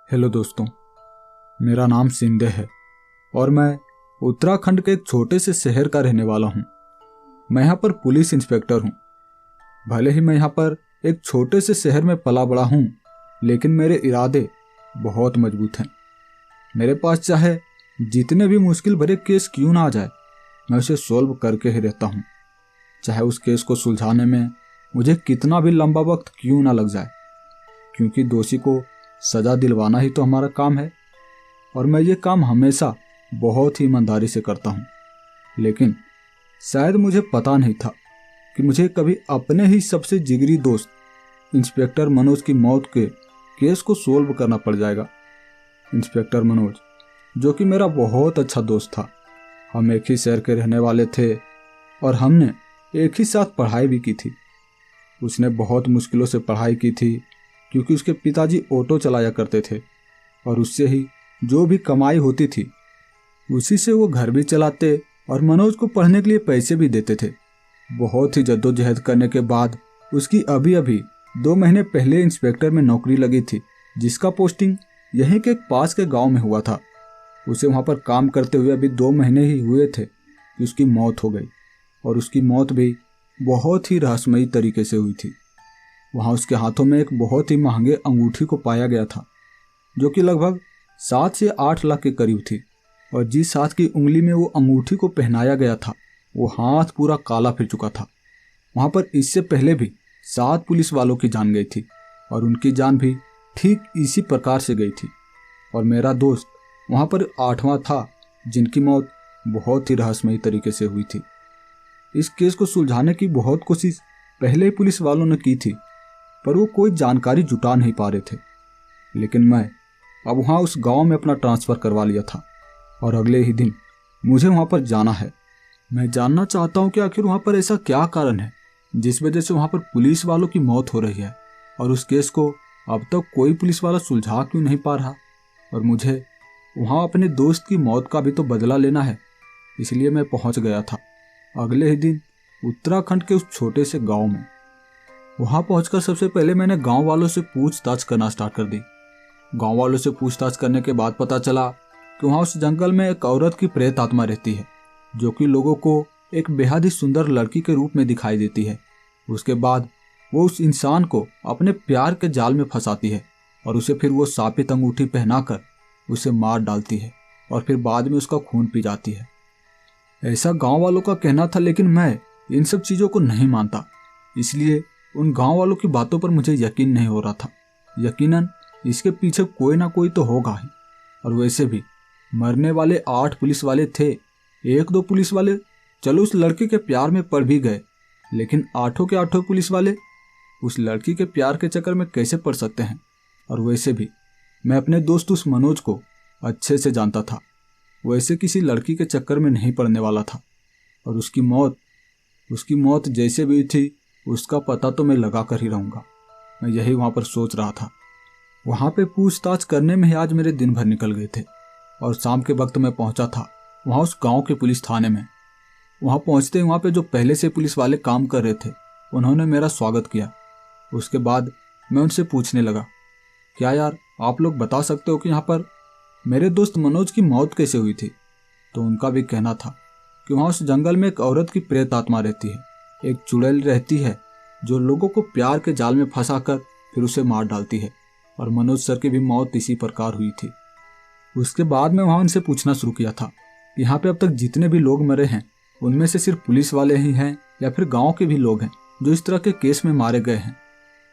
Hello दोस्तों, मेरा नाम सिंधे है और मैं उत्तराखंड के एक छोटे से शहर का रहने वाला हूँ। मैं यहाँ पर पुलिस इंस्पेक्टर हूँ। भले ही मैं यहाँ पर एक छोटे से शहर में पला बड़ा हूँ, लेकिन मेरे इरादे बहुत मजबूत हैं। मेरे पास चाहे जितने भी मुश्किल भरे केस क्यों ना आ जाए, मैं उसे सॉल्व करके ही रहता हूँ। चाहे उस केस को सुलझाने में मुझे कितना भी लंबा वक्त क्यों ना लग जाए, क्योंकि दोषी को सजा दिलवाना ही तो हमारा काम है। और मैं ये काम हमेशा बहुत ही ईमानदारी से करता हूँ। लेकिन शायद मुझे पता नहीं था कि मुझे कभी अपने ही सबसे जिगरी दोस्त इंस्पेक्टर मनोज की मौत के केस को सोल्व करना पड़ जाएगा। इंस्पेक्टर मनोज, जो कि मेरा बहुत अच्छा दोस्त था, हम एक ही शहर के रहने वाले थे और हमने एक ही साथ पढ़ाई भी की थी। उसने बहुत मुश्किलों से पढ़ाई की थी, क्योंकि उसके पिताजी ऑटो चलाया करते थे और उससे ही जो भी कमाई होती थी उसी से वो घर भी चलाते और मनोज को पढ़ने के लिए पैसे भी देते थे। बहुत ही जद्दोजहद करने के बाद उसकी अभी अभी 2 महीने पहले इंस्पेक्टर में नौकरी लगी थी, जिसका पोस्टिंग यहीं के पास के गांव में हुआ था। उसे वहां पर काम करते हुए अभी 2 महीने ही हुए थे कि उसकी मौत हो गई, और उसकी मौत भी बहुत ही रहस्यमयी तरीके से हुई थी। वहाँ उसके हाथों में एक बहुत ही महंगे अंगूठी को पाया गया था, जो कि लगभग 7 से 8 लाख के करीब थी। और जिस हाथ की उंगली में वो अंगूठी को पहनाया गया था, वो हाथ पूरा काला फिर चुका था। वहाँ पर इससे पहले भी 7 पुलिस वालों की जान गई थी और उनकी जान भी ठीक इसी प्रकार से गई थी। और मेरा दोस्त वहाँ पर 8वां था, जिनकी मौत बहुत ही रहस्यमयी तरीके से हुई थी। इस केस को सुलझाने की बहुत कोशिश पहले ही पुलिस वालों ने की थी, पर वो कोई जानकारी जुटा नहीं पा रहे थे। लेकिन मैं अब वहाँ उस गांव में अपना ट्रांसफ़र करवा लिया था और अगले ही दिन मुझे वहाँ पर जाना है। मैं जानना चाहता हूँ कि आखिर वहाँ पर ऐसा क्या कारण है जिस वजह से वहाँ पर पुलिस वालों की मौत हो रही है, और उस केस को अब तक कोई पुलिस वाला सुलझा क्यों नहीं पा रहा। और मुझे वहाँ अपने दोस्त की मौत का भी तो बदला लेना है, इसलिए मैं पहुँच गया था अगले ही दिन उत्तराखंड के उस छोटे से गाँव में। वहाँ पहुंचकर सबसे पहले मैंने गांव वालों से पूछताछ करना स्टार्ट कर दी। गांव वालों से पूछताछ करने के बाद पता चला कि वहाँ उस जंगल में एक औरत की प्रेत आत्मा रहती है, जो कि लोगों को एक बेहद ही सुंदर लड़की के रूप में दिखाई देती है। उसके बाद वो उस इंसान को अपने प्यार के जाल में फंसाती है और उसे फिर वो शापित अंगूठी पहनाकर उसे मार डालती है और फिर बाद में उसका खून पी जाती है। ऐसा गाँव वालों का कहना था, लेकिन मैं इन सब चीज़ों को नहीं मानता, इसलिए उन गांव वालों की बातों पर मुझे यकीन नहीं हो रहा था। यकीनन इसके पीछे कोई ना कोई तो होगा ही। और वैसे भी मरने वाले 8 पुलिस वाले थे। 1-2 पुलिस वाले चलो उस लड़के के प्यार में पड़ भी गए, लेकिन 8 के 8 पुलिस वाले उस लड़की के प्यार के चक्कर में कैसे पड़ सकते हैं। और वैसे भी मैं अपने दोस्त उस मनोज को अच्छे से जानता था, वैसे किसी लड़की के चक्कर में नहीं पड़ने वाला था। और उसकी मौत जैसे भी थी, उसका पता तो मैं लगा कर ही रहूँगा। मैं यही वहाँ पर सोच रहा था। वहाँ पे पूछताछ करने में ही आज मेरे दिन भर निकल गए थे और शाम के वक्त मैं पहुँचा था वहाँ उस गांव के पुलिस थाने में। वहाँ पहुँचते ही वहाँ पे जो पहले से पुलिस वाले काम कर रहे थे, उन्होंने मेरा स्वागत किया। उसके बाद मैं उनसे पूछने लगा, क्या यार आप लोग बता सकते हो कि यहाँ पर मेरे दोस्त मनोज की मौत कैसे हुई थी। तो उनका भी कहना था कि वहाँ उस जंगल में एक औरत की प्रेत आत्मा रहती है, एक चुड़ैल रहती है जो लोगों को प्यार के जाल में फंसाकर फिर उसे मार डालती है। और मनोज सर की भी मौत इसी प्रकार हुई थी। उसके बाद मैं वहाँ उनसे पूछना शुरू किया था, यहाँ पे अब तक जितने भी लोग मरे हैं उनमें से सिर्फ पुलिस वाले ही हैं या फिर गांव के भी लोग हैं जो इस तरह के केस में मारे गए हैं।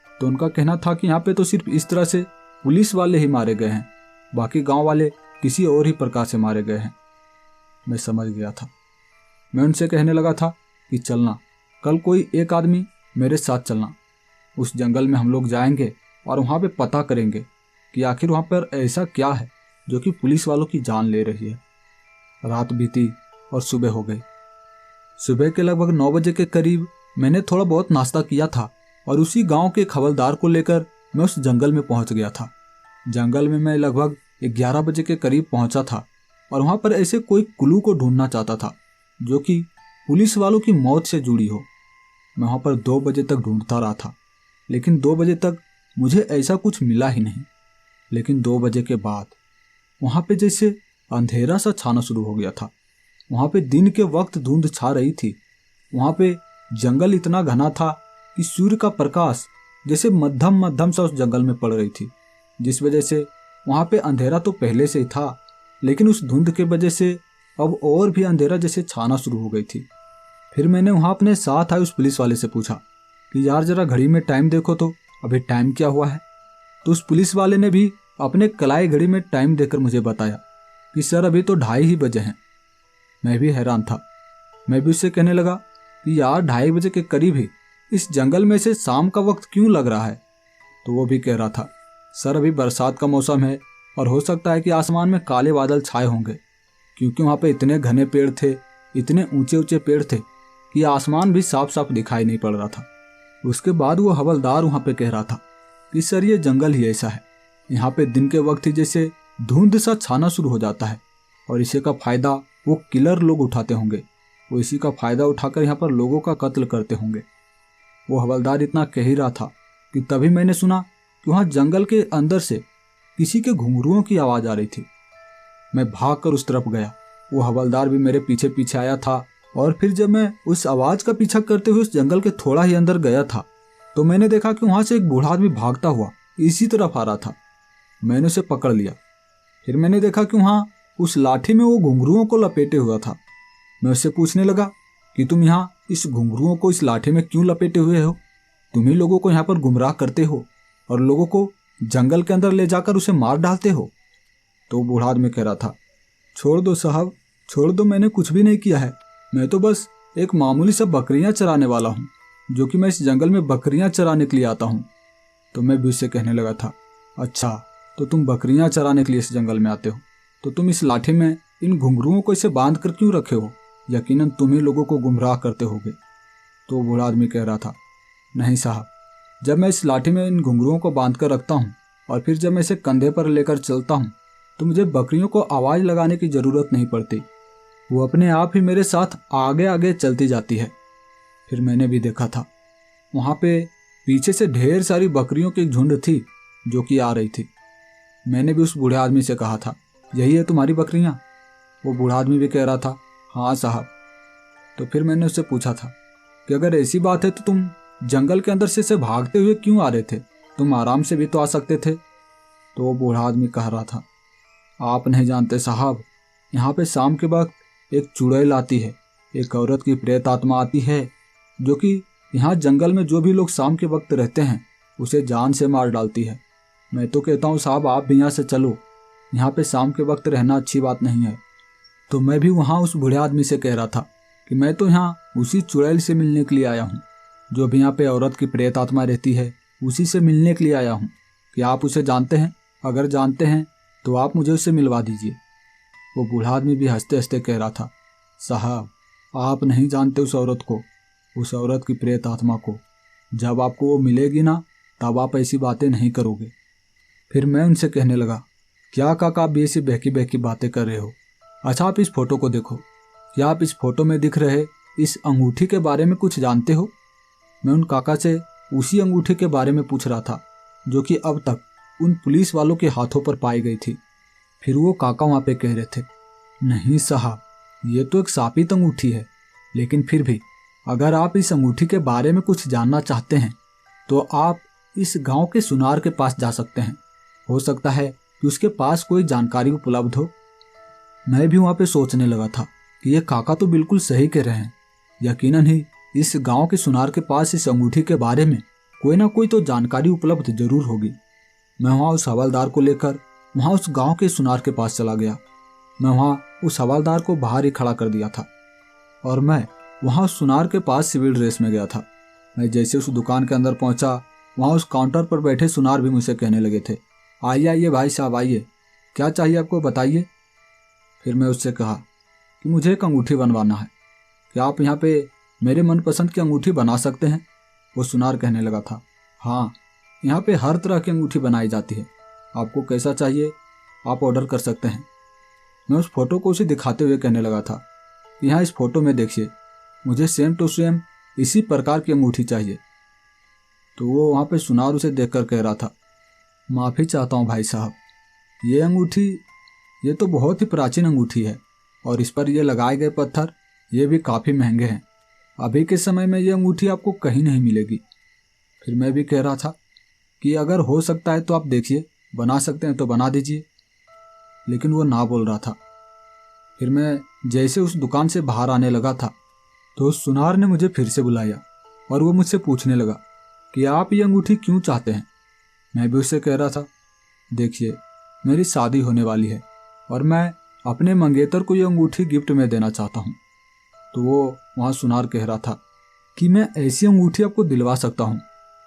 तो उनका कहना था कि यहाँ पे तो सिर्फ इस तरह से पुलिस वाले ही मारे गए हैं, बाकी गाँव वाले किसी और ही प्रकार से मारे गए हैं। मैं समझ गया था। मैं उनसे कहने लगा था कि चलना, कल कोई एक आदमी मेरे साथ चलना। उस जंगल में हम लोग जाएंगे और वहाँ पे पता करेंगे कि आखिर वहाँ पर ऐसा क्या है जो कि पुलिस वालों की जान ले रही है। रात बीती और सुबह हो गई। सुबह के लगभग 9 बजे के करीब मैंने थोड़ा बहुत नाश्ता किया था और उसी गांव के खबरदार को लेकर मैं उस जंगल में पहुँच गया था। जंगल में मैं लगभग 11 बजे के करीब पहुँचा था और वहाँ पर ऐसे कोई क्लू को ढूंढना चाहता था जो कि पुलिस वालों की मौत से जुड़ी हो। मैं वहाँ पर 2 बजे तक ढूंढता रहा था, लेकिन 2 बजे तक मुझे ऐसा कुछ मिला ही नहीं। लेकिन 2 बजे के बाद वहाँ पे जैसे अंधेरा सा छाना शुरू हो गया था। वहाँ पे दिन के वक्त धुंध छा रही थी। वहाँ पे जंगल इतना घना था कि सूर्य का प्रकाश जैसे मध्यम मध्यम सा उस जंगल में पड़ रही थी, जिस वजह से वहाँ पे अंधेरा तो पहले से ही था, लेकिन उस धुंध के वजह से अब और भी अंधेरा जैसे छाना शुरू हो गई थी। फिर मैंने वहाँ अपने साथ आए उस पुलिस वाले से पूछा कि यार जरा घड़ी में टाइम देखो तो अभी टाइम क्या हुआ है। तो उस पुलिस वाले ने भी अपने कलाई घड़ी में टाइम देकर मुझे बताया कि सर अभी तो 2:30 ही बजे हैं। मैं भी हैरान था। मैं भी उससे कहने लगा कि यार 2:30 बजे के करीब ही इस जंगल में से शाम का वक्त क्यों लग रहा है। तो वो भी कह रहा था सर अभी बरसात का मौसम है और हो सकता है कि आसमान में काले बादल छाए होंगे, क्योंकि वहाँ पे इतने घने पेड़ थे, इतने ऊंचे ऊंचे पेड़ थे कि आसमान भी साफ साफ दिखाई नहीं पड़ रहा था। उसके बाद वो हवलदार वहाँ पे कह रहा था कि सर ये जंगल ही ऐसा है, यहाँ पे दिन के वक्त ही जैसे धुंध सा छाना शुरू हो जाता है और इसी का फायदा वो किलर लोग उठाते होंगे। वो इसी का फायदा उठाकर यहाँ पर लोगों का कत्ल करते होंगे। वो हवलदार इतना कह ही रहा था कि तभी मैंने सुना कि वहाँ जंगल के अंदर से किसी के घुंघरुओं की आवाज़ आ रही थी। मैं भागकर उस तरफ गया। वो हवलदार भी मेरे पीछे पीछे आया था और फिर जब मैं उस आवाज़ का पीछा करते हुए उस जंगल के थोड़ा ही अंदर गया था तो मैंने देखा कि वहाँ से एक बूढ़ा आदमी भागता हुआ इसी तरफ आ रहा था। मैंने उसे पकड़ लिया। फिर मैंने देखा कि वहाँ उस लाठी में वो घुंघरुओं को लपेटे हुआ था। मैं उससे पूछने लगा कि तुम यहाँ इस घुंघरुओं को इस लाठी में क्यों लपेटे हुए हो? तुम ही लोगों को यहाँ पर गुमराह करते हो और लोगों को जंगल के अंदर ले जाकर उसे मार डालते हो। तो बूढ़ा आदमी कह रहा था छोड़ दो साहब, छोड़ दो, मैंने कुछ भी नहीं किया है। मैं तो बस एक मामूली सा बकरियां चराने वाला हूँ, जो कि मैं इस जंगल में बकरियां चराने के लिए आता हूँ। तो मैं भी उससे कहने लगा था अच्छा, तो तुम बकरियां चराने के लिए इस जंगल में आते हो, तो तुम इस लाठी में इन घुंघरुओं को इसे बांध कर क्यों रखे हो? यकीनन तुम ही लोगों को गुमराह करते होगे। तो बूढ़ा आदमी कह रहा था नहीं साहब, जब मैं इस लाठी में इन घुंघरुओं को बांध कर रखता हूँ और फिर जब मैं इसे कंधे पर लेकर चलता हूँ तो मुझे बकरियों को आवाज़ लगाने की ज़रूरत नहीं पड़ती। वो अपने आप ही मेरे साथ आगे आगे चलती जाती है। फिर मैंने भी देखा था वहाँ पे पीछे से ढेर सारी बकरियों की एक झुंड थी जो कि आ रही थी। मैंने भी उस बूढ़े आदमी से कहा था यही है तुम्हारी बकरियाँ? वो बूढ़ा आदमी भी कह रहा था हाँ साहब। तो फिर मैंने उससे पूछा था कि अगर ऐसी बात है तो तुम जंगल के अंदर से भागते हुए क्यों आ रहे थे? तुम आराम से भी तो आ सकते थे। तो वो बूढ़ा आदमी कह रहा था आप नहीं जानते साहब, यहाँ पे शाम के वक्त एक चुड़ैल आती है, एक औरत की प्रेत आत्मा आती है जो कि यहाँ जंगल में जो भी लोग शाम के वक्त रहते हैं उसे जान से मार डालती है। मैं तो कहता हूँ साहब आप भी यहाँ से चलो, यहाँ पे शाम के वक्त रहना अच्छी बात नहीं है। तो मैं भी वहाँ उस बूढ़े आदमी से कह रहा था कि मैं तो यहाँ उसी चुड़ैल से मिलने के लिए आया हूँ, जो भी यहाँ पे औरत की प्रेत आत्मा रहती है उसी से मिलने के लिए आया हूँ। कि आप उसे जानते हैं? अगर जानते हैं तो आप मुझे उससे मिलवा दीजिए। वो बूढ़ा आदमी भी हंसते हंसते कह रहा था साहब आप नहीं जानते उस औरत को, उस औरत की प्रेत आत्मा को। जब आपको वो मिलेगी ना तब आप ऐसी बातें नहीं करोगे। फिर मैं उनसे कहने लगा क्या काका आप ऐसी बहकी बहकी बातें कर रहे हो? अच्छा आप इस फोटो को देखो, क्या आप इस फोटो में दिख रहे इस अंगूठी के बारे में कुछ जानते हो? मैं उन काका से उसी अंगूठी के बारे में पूछ रहा था जो कि अब तक उन पुलिस वालों के हाथों पर पाई गई थी। फिर वो काका वहाँ पे कह रहे थे नहीं साहब, ये तो एक सापित अंगूठी है, लेकिन फिर भी अगर आप इस अंगूठी के बारे में कुछ जानना चाहते हैं तो आप इस गांव के सुनार के पास जा सकते हैं। हो सकता है कि उसके पास कोई जानकारी उपलब्ध हो। मैं भी वहाँ पे सोचने लगा था कि ये काका तो बिल्कुल सही कह रहे हैं। यकीनन ही इस गांव के सुनार के पास इस अंगूठी के बारे में कोई ना कोई तो जानकारी उपलब्ध जरूर होगी। मैं वहाँ उस हवलदार को लेकर वहाँ उस गांव के सुनार के पास चला गया। मैं वहाँ उस हवलदार को बाहर ही खड़ा कर दिया था और मैं वहाँ उस सुनार के पास सिविल ड्रेस में गया था। मैं जैसे उस दुकान के अंदर पहुँचा, वहाँ उस काउंटर पर बैठे सुनार भी मुझसे कहने लगे थे आइए आइए भाई साहब आइए, क्या चाहिए आपको बताइए। फिर मैं उससे कहा कि मुझे एक अंगूठी बनवाना है, क्या आप यहाँ पे मेरे मनपसंद की अंगूठी बना सकते हैं? वो सुनार कहने लगा था हाँ, यहाँ पे हर तरह की अंगूठी बनाई जाती है, आपको कैसा चाहिए आप ऑर्डर कर सकते हैं। मैं उस फोटो को उसे दिखाते हुए कहने लगा था कि यहाँ इस फोटो में देखिए, मुझे सेम टू सेम इसी प्रकार की अंगूठी चाहिए। तो वो वहाँ पे सुनार उसे देखकर कह रहा था माफ़ी चाहता हूँ भाई साहब, ये अंगूठी, ये तो बहुत ही प्राचीन अंगूठी है और इस पर ये लगाए गए पत्थर ये भी काफ़ी महंगे हैं। अभी के समय में ये अंगूठी आपको कहीं नहीं मिलेगी। फिर मैं भी कह रहा था कि अगर हो सकता है तो आप देखिए, बना सकते हैं तो बना दीजिए, लेकिन वो ना बोल रहा था। फिर मैं जैसे उस दुकान से बाहर आने लगा था तो उस सुनार ने मुझे फिर से बुलाया और वो मुझसे पूछने लगा कि आप ये अंगूठी क्यों चाहते हैं। मैं भी उससे कह रहा था, देखिए मेरी शादी होने वाली है और मैं अपने मंगेतर को ये अंगूठी गिफ्ट में देना चाहता हूँ। तो वो वहाँ सुनार कह रहा था कि मैं ऐसी अंगूठी आपको दिलवा सकता हूँ,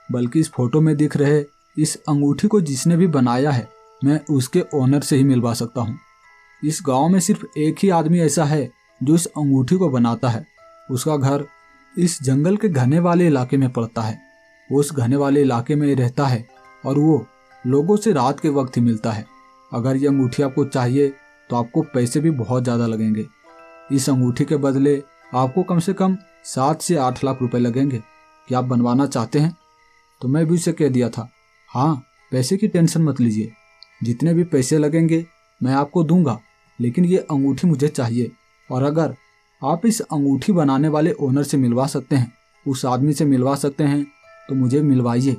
बल्कि इस फोटो में दिख रहे इस अंगूठी को जिसने भी बनाया है मैं उसके ओनर से ही मिलवा सकता हूँ। इस गांव में सिर्फ एक ही आदमी ऐसा है जो इस अंगूठी को बनाता है। उसका घर इस जंगल के घने वाले इलाके में पड़ता है। वो उस घने वाले इलाके में ही रहता है और वो लोगों से रात के वक्त ही मिलता है। अगर ये अंगूठी आपको चाहिए तो आपको पैसे भी बहुत ज़्यादा लगेंगे। इस अंगूठी के बदले आपको कम से कम 7 से 8 लाख रुपए लगेंगे। क्या आप बनवाना चाहते हैं? तो मैं भी उसे कह दिया था, हाँ, पैसे की टेंशन मत लीजिए, जितने भी पैसे लगेंगे मैं आपको दूंगा, लेकिन ये अंगूठी मुझे चाहिए। और अगर आप इस अंगूठी बनाने वाले ओनर से मिलवा सकते हैं, उस आदमी से मिलवा सकते हैं, तो मुझे मिलवाइए,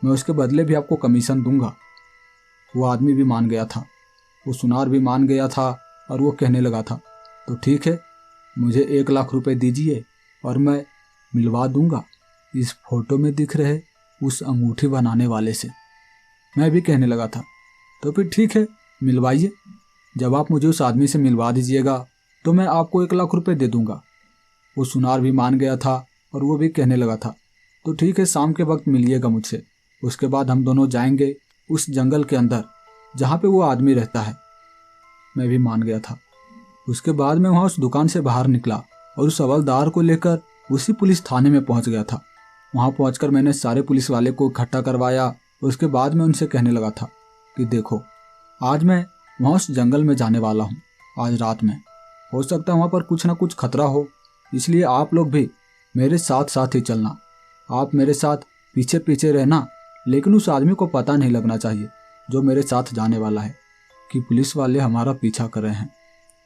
मैं उसके बदले भी आपको कमीशन दूंगा। वो आदमी भी मान गया था, वो सुनार भी मान गया था और वो कहने लगा था, तो ठीक है, मुझे 1 लाख रुपए दीजिए और मैं मिलवा दूंगा इस फोटो में दिख रहे उस अंगूठी बनाने वाले से। मैं भी कहने लगा था, तो फिर ठीक है, मिलवाइए। जब आप मुझे उस आदमी से मिलवा दीजिएगा तो मैं आपको 1 लाख रुपए दे दूंगा। वो सुनार भी मान गया था और वो भी कहने लगा था, तो ठीक है, शाम के वक्त मिलिएगा मुझसे। उसके बाद हम दोनों जाएंगे उस जंगल के अंदर जहाँ पे वो आदमी रहता है। मैं भी मान गया था। उसके बाद मैं वहाँ उस दुकान से बाहर निकला और उस हवलदार को लेकर उसी पुलिस थाने में पहुँच गया था। वहाँ पहुँचकर मैंने सारे पुलिस वाले को इकट्ठा करवाया। उसके बाद मैं उनसे कहने लगा था कि देखो, आज मैं वहाँ उस जंगल में जाने वाला हूँ, आज रात में। हो सकता है वहाँ पर कुछ ना कुछ खतरा हो, इसलिए आप लोग भी मेरे साथ साथ ही चलना। आप मेरे साथ पीछे पीछे रहना, लेकिन उस आदमी को पता नहीं लगना चाहिए जो मेरे साथ जाने वाला है कि पुलिस वाले हमारा पीछा कर रहे हैं।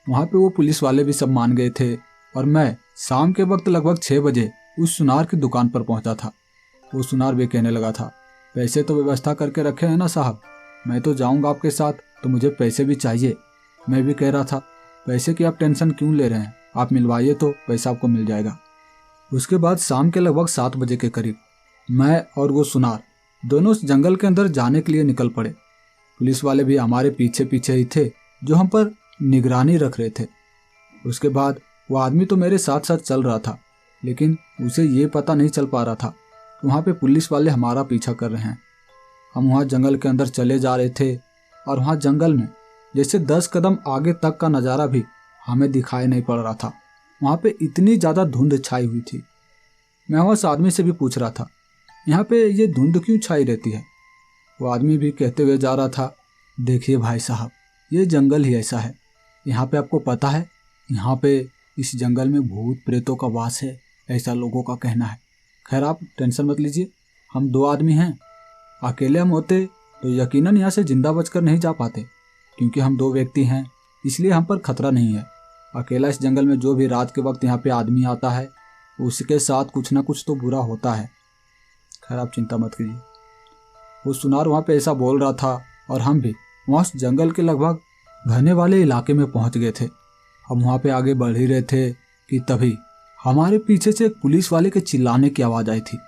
वहाँ पे वो पुलिस वाले भी सब मान गए थे और मैं शाम के वक्त लगभग 6 बजे उस सुनार की दुकान पर पहुँचा था। वो सुनार भी कहने लगा था, पैसे तो व्यवस्था करके रखे हैं ना साहब, मैं तो जाऊँगा आपके साथ, तो मुझे पैसे भी चाहिए। मैं भी कह रहा था, पैसे की आप टेंशन क्यों ले रहे हैं, आप मिलवाइए तो पैसा आपको मिल जाएगा। उसके बाद शाम के लगभग 7 बजे के करीब मैं और वो सुनार दोनों उस जंगल के अंदर जाने के लिए निकल पड़े। पुलिस वाले भी हमारे पीछे पीछे ही थे जो हम पर निगरानी रख रहे थे। उसके बाद वो आदमी तो मेरे साथ साथ चल रहा था, लेकिन उसे ये पता नहीं चल पा रहा था कि वहाँ पे पुलिस वाले हमारा पीछा कर रहे हैं। हम वहाँ जंगल के अंदर चले जा रहे थे और वहाँ जंगल में जैसे 10 कदम आगे तक का नज़ारा भी हमें दिखाई नहीं पड़ रहा था। वहाँ पे इतनी ज़्यादा धुंध छाई हुई थी। मैं उस आदमी से भी पूछ रहा था, यहाँ पे ये धुंध क्यों छाई रहती है? वो आदमी भी कहते हुए जा रहा था, देखिए भाई साहब, ये जंगल ही ऐसा है। यहाँ पे आपको पता है, यहाँ पे इस जंगल में भूत प्रेतों का वास है, ऐसा लोगों का कहना है। खैर आप टेंशन मत लीजिए, हम 2 आदमी हैं। अकेले हम होते तो यकीनन यहाँ से जिंदा बचकर नहीं जा पाते, क्योंकि हम 2 व्यक्ति हैं, इसलिए हम पर खतरा नहीं है। अकेला इस जंगल में जो भी रात के वक्त यहाँ पे आदमी आता है, उसके साथ कुछ ना कुछ तो बुरा होता है। खैर आप चिंता मत कीजिए। वो सुनार वहाँ पे ऐसा बोल रहा था और हम भी वहाँ उस जंगल के लगभग घने वाले इलाके में पहुँच गए थे। हम वहाँ पे आगे बढ़ ही रहे थे कि तभी हमारे पीछे से एक पुलिस वाले के चिल्लाने की आवाज़ आई थी।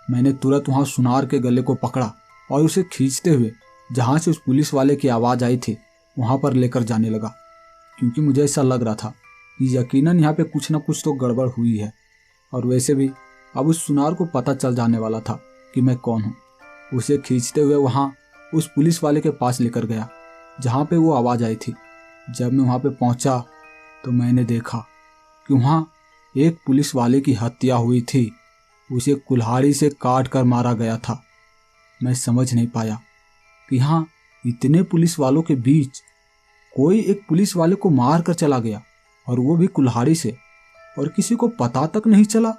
मैंने तुरंत वहाँ सुनार के गले को पकड़ा और उसे खींचते हुए जहाँ से उस पुलिस वाले की आवाज़ आई थी वहाँ पर लेकर जाने लगा, क्योंकि मुझे ऐसा लग रहा था कि यकीनन यहाँ पे कुछ ना कुछ तो गड़बड़ हुई है। और वैसे भी अब उस सुनार को पता चल जाने वाला था कि मैं कौन हूँ। उसे खींचते हुए वहाँ उस पुलिस वाले के पास लेकर गया जहाँ पे वो आवाज़ आई थी। जब मैं वहाँ पे पहुँचा तो मैंने देखा कि वहाँ एक पुलिस वाले की हत्या हुई थी। उसे कुल्हाड़ी से काट कर मारा गया था। मैं समझ नहीं पाया कि हाँ, इतने पुलिस वालों के बीच कोई एक पुलिस वाले को मार कर चला गया, और वो भी कुल्हाड़ी से, और किसी को पता तक नहीं चला।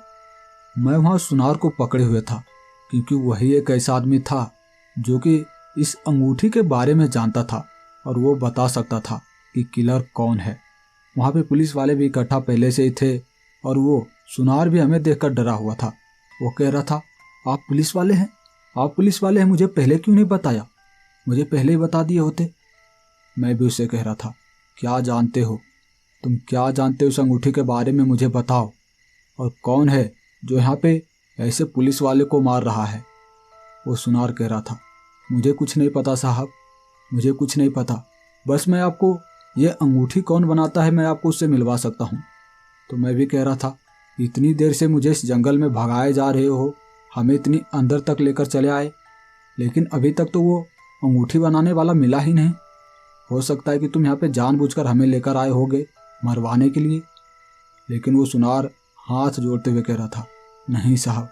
मैं वहाँ सुनार को पकड़े हुए था, क्योंकि वही एक ऐसा आदमी था जो कि इस अंगूठी के बारे में जानता था और वो बता सकता था कि किलर कौन है। वहाँ पे पुलिस वाले भी इकट्ठा पहले से ही थे और वो सुनार भी हमें देखकर डरा हुआ था। वो कह रहा था, आप पुलिस वाले हैं, आप पुलिस वाले हैं, मुझे पहले क्यों नहीं बताया, मुझे पहले ही बता दिए होते। मैं भी उसे कह रहा था, क्या जानते हो तुम, क्या जानते हो उस अंगूठी के बारे में, मुझे बताओ, और कौन है जो यहाँ पे ऐसे पुलिस वाले को मार रहा है। वो सुनार कह रहा था, मुझे कुछ नहीं पता साहब, मुझे कुछ नहीं पता, बस मैं आपको ये अंगूठी कौन बनाता है मैं आपको उससे मिलवा सकता हूँ। तो मैं भी कह रहा था, इतनी देर से मुझे इस जंगल में भगाए जा रहे हो, हमें इतनी अंदर तक लेकर चले आए, लेकिन अभी तक तो वो अंगूठी बनाने वाला मिला ही नहीं। हो सकता है कि तुम यहाँ पे जानबूझकर हमें लेकर आए होगे मरवाने के लिए। लेकिन वो सुनार हाथ जोड़ते हुए कह रहा था, नहीं साहब,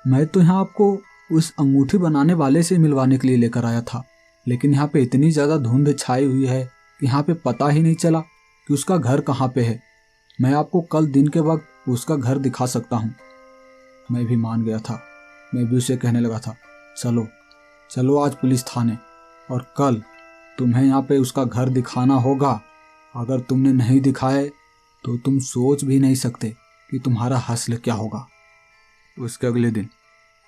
मैं तो यहाँ आपको उस अंगूठी बनाने वाले से मिलवाने के लिए लेकर आया था, लेकिन यहाँ पे इतनी ज़्यादा धुंध छाई हुई है कि यहाँ पे पता ही नहीं चला कि उसका घर कहाँ पे है। मैं आपको कल दिन के वक्त उसका घर दिखा सकता हूँ। मैं भी मान गया था। मैं भी उसे कहने लगा था, चलो चलो आज पुलिस थाने, और कल तुम्हें यहाँ पे उसका घर दिखाना होगा। अगर तुमने नहीं दिखाए तो तुम सोच भी नहीं सकते कि तुम्हारा हश्र क्या होगा। उसके अगले दिन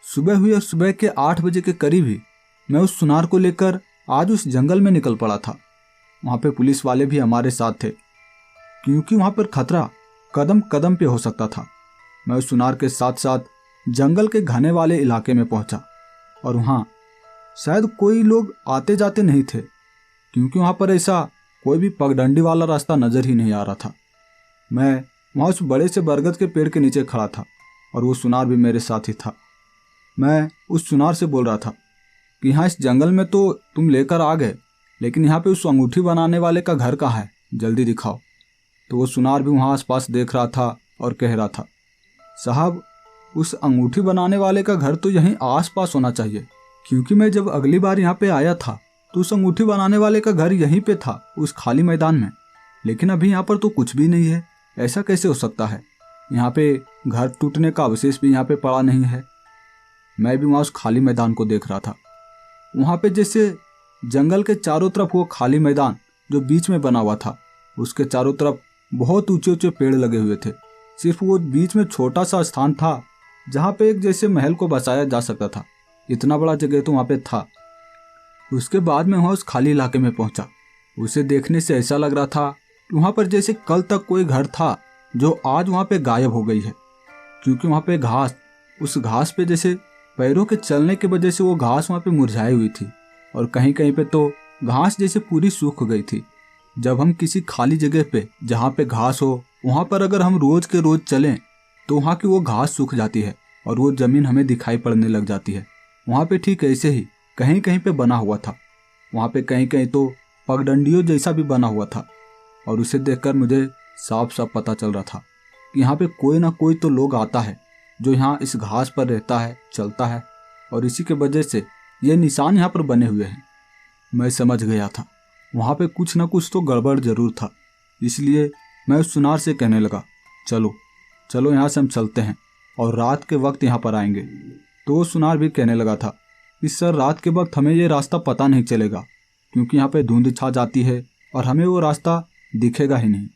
सुबह हुई और सुबह के 8 बजे के करीब ही मैं उस सुनार को लेकर आज उस जंगल में निकल पड़ा था। वहाँ पे पुलिस वाले भी हमारे साथ थे, क्योंकि वहाँ पर खतरा कदम कदम पे हो सकता था। मैं उस सुनार के साथ साथ जंगल के घने वाले इलाके में पहुंचा, और वहाँ शायद कोई लोग आते जाते नहीं थे, क्योंकि वहाँ पर ऐसा कोई भी पगडंडी वाला रास्ता नजर ही नहीं आ रहा था। मैं वहाँ उस बड़े से बरगद के पेड़ के नीचे खड़ा था और वो सुनार भी मेरे साथ ही था। मैं उस सुनार से बोल रहा था कि यहाँ इस जंगल में तो तुम लेकर आ गए, लेकिन यहाँ पे उस अंगूठी बनाने वाले का घर कहाँ है, जल्दी दिखाओ। तो वो सुनार भी वहाँ आसपास देख रहा था और कह रहा था, साहब उस अंगूठी बनाने वाले का घर तो यहीं आसपास होना चाहिए, क्योंकि मैं जब अगली बार यहाँ पे आया था तो उस अंगूठी बनाने वाले का घर यहीं पे था, उस खाली मैदान में, लेकिन अभी यहाँ पर तो कुछ भी नहीं है। ऐसा कैसे हो सकता है? यहाँ पे घर टूटने का अवशेष भी यहाँ पे पड़ा नहीं है। मैं भी वहाँ उस खाली मैदान को देख रहा था। वहाँ पे जैसे जंगल के चारों तरफ वो खाली मैदान जो बीच में बना हुआ था, उसके चारों तरफ बहुत ऊंचे ऊंचे पेड़ लगे हुए थे। सिर्फ वो बीच में छोटा सा स्थान था जहाँ पे एक जैसे महल को बसाया जा सकता था। इतना बड़ा जगह तो वहाँ पे था। उसके बाद मैं वहाँ उस खाली इलाके में पहुंचा। उसे देखने से ऐसा लग रहा था कि वहाँ पर जैसे कल तक कोई घर था जो आज वहाँ पे गायब हो गई है, क्योंकि वहाँ पे घास, उस घास पे जैसे पैरों के चलने की वजह से वो घास वहाँ पे मुरझाई हुई थी, और कहीं कहीं पे तो घास जैसे पूरी सूख गई थी। जब हम किसी खाली जगह पे जहाँ पे घास हो वहाँ पर अगर हम रोज के रोज चलें तो वहाँ की वो घास सूख जाती है और वो जमीन हमें दिखाई पड़ने लग जाती है। वहाँ पे ठीक ऐसे ही कहीं कहीं पे बना हुआ था। वहाँ पे कहीं कहीं तो पगडंडियों जैसा भी बना हुआ था, और उसे देखकर मुझे साफ साफ पता चल रहा था कि यहाँ पे कोई ना कोई तो लोग आता है जो यहाँ इस घास पर रहता है, चलता है, और इसी के वजह से ये निशान यहाँ पर बने हुए हैं। मैं समझ गया था वहाँ पे कुछ ना कुछ तो गड़बड़ जरूर था, इसलिए मैं उस सुनार से कहने लगा, चलो चलो यहाँ से हम चलते हैं और रात के वक्त यहाँ पर आएंगे। तो वो सुनार भी कहने लगा था कि सर रात के वक्त हमें ये रास्ता पता नहीं चलेगा, क्योंकि यहाँ पे धुंध छा जाती है और हमें वो रास्ता दिखेगा ही नहीं।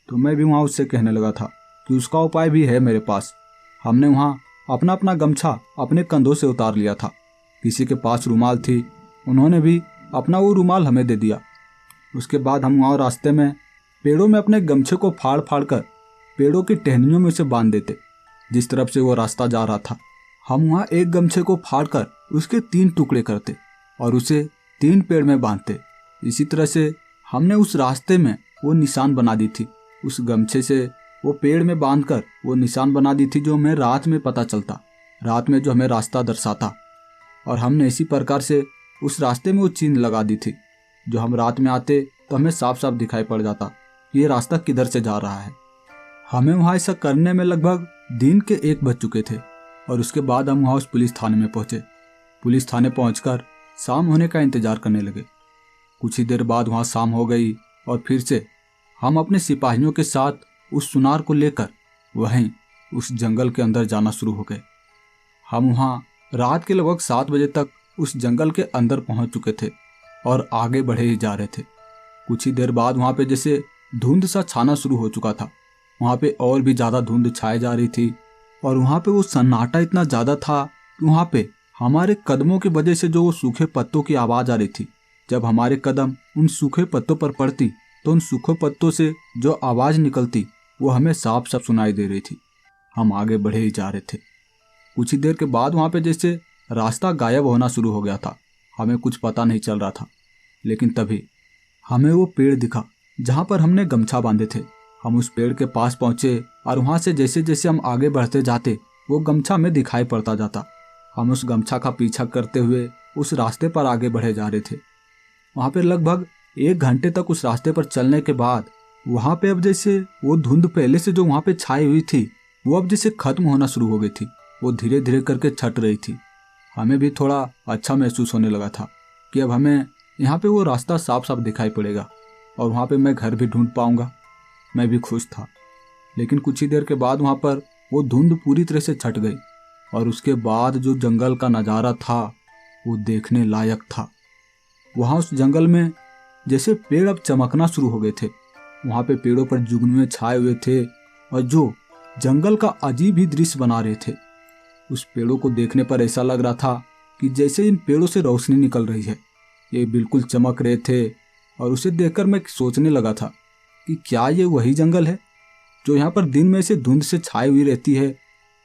तो मैं भी वहाँ उससे कहने लगा था कि उसका उपाय भी है मेरे पास। हमने वहाँ अपना अपना गमछा अपने कंधों से उतार लिया था। किसी के पास रुमाल थी, उन्होंने भी अपना वो रुमाल हमें दे दिया। उसके बाद हम वहाँ रास्ते में पेड़ों में अपने गमछे को फाड़ फाड़ कर पेड़ों की टहनियों में उसे बांध देते। जिस तरफ से वो रास्ता जा रहा था, हम वहाँ एक गमछे को फाड़ कर उसके 3 टुकड़े करते और उसे 3 पेड़ में बांधते। इसी तरह से हमने उस रास्ते में वो निशान बना दी थी। उस गमछे से वो पेड़ में बांधकर वो निशान बना दी थी जो हमें रात में पता चलता, रात में जो हमें रास्ता दर्शाता। और हमने इसी प्रकार से उस रास्ते में वो चिन्ह लगा दी थी, जो हम रात में आते तो हमें साफ साफ दिखाई पड़ जाता कि ये रास्ता किधर से जा रहा है। हमें वहाँ ऐसा करने में लगभग दिन के 1 बज चुके थे, और उसके बाद हम वहाँ उस पुलिस थाने में पहुँचे। पुलिस थाने पहुँचकर शाम होने का इंतजार करने लगे। कुछ ही देर बाद वहाँ शाम हो गई और फिर से हम अपने सिपाहियों के साथ उस सुनार को लेकर वहीं उस जंगल के अंदर जाना शुरू हो गए। हम वहाँ रात के लगभग 7 बजे तक उस जंगल के अंदर पहुँच चुके थे और आगे बढ़े ही जा रहे थे। कुछ ही देर बाद वहाँ पे जैसे धुंध सा छाना शुरू हो चुका था। वहाँ पे और भी ज़्यादा धुंध छाए जा रही थी और वहाँ पे वो सन्नाटा इतना ज़्यादा था कि वहाँ पे हमारे कदमों की वजह से जो वो सूखे पत्तों की आवाज़ आ रही थी, जब हमारे कदम उन सूखे पत्तों पर पड़ती तो उन सूखे पत्तों से जो आवाज़ निकलती वो हमें साफ साफ सुनाई दे रही थी। हम आगे बढ़े ही जा रहे थे। कुछ ही देर के बाद वहाँ पे जैसे रास्ता गायब होना शुरू हो गया था। हमें कुछ पता नहीं चल रहा था, लेकिन तभी हमें वो पेड़ दिखा जहाँ पर हमने गमछा बांधे थे। हम उस पेड़ के पास पहुँचे और वहाँ से जैसे जैसे हम आगे बढ़ते जाते वो गमछा हमें दिखाई पड़ता जाता। हम उस गमछा का पीछा करते हुए उस रास्ते पर आगे बढ़े जा रहे थे। वहाँ पे लगभग 1 घंटे तक उस रास्ते पर चलने के बाद वहाँ पे अब जैसे वो धुंध पहले से जो वहाँ पे छाई हुई थी वो अब जैसे खत्म होना शुरू हो गई थी। वो धीरे धीरे करके छट रही थी। हमें भी थोड़ा अच्छा महसूस होने लगा था कि अब हमें यहाँ पे वो रास्ता साफ साफ दिखाई पड़ेगा और वहाँ पे मैं घर भी ढूंढ पाऊँगा। मैं भी खुश था। लेकिन कुछ ही देर के बाद वहाँ पर वो धुंध पूरी तरह से छट गई और उसके बाद जो जंगल का नज़ारा था वो देखने लायक था। वहाँ उस जंगल में जैसे पेड़ अब चमकना शुरू हो गए थे। वहाँ पे पेड़ों पर जुगनुए छाए हुए थे और जो जंगल का अजीब ही दृश्य बना रहे थे। उस पेड़ों को देखने पर ऐसा लग रहा था कि जैसे इन पेड़ों से रोशनी निकल रही है। ये बिल्कुल चमक रहे थे और उसे देखकर मैं सोचने लगा था कि क्या ये वही जंगल है जो यहाँ पर दिन में से धुंध से छाई हुई रहती है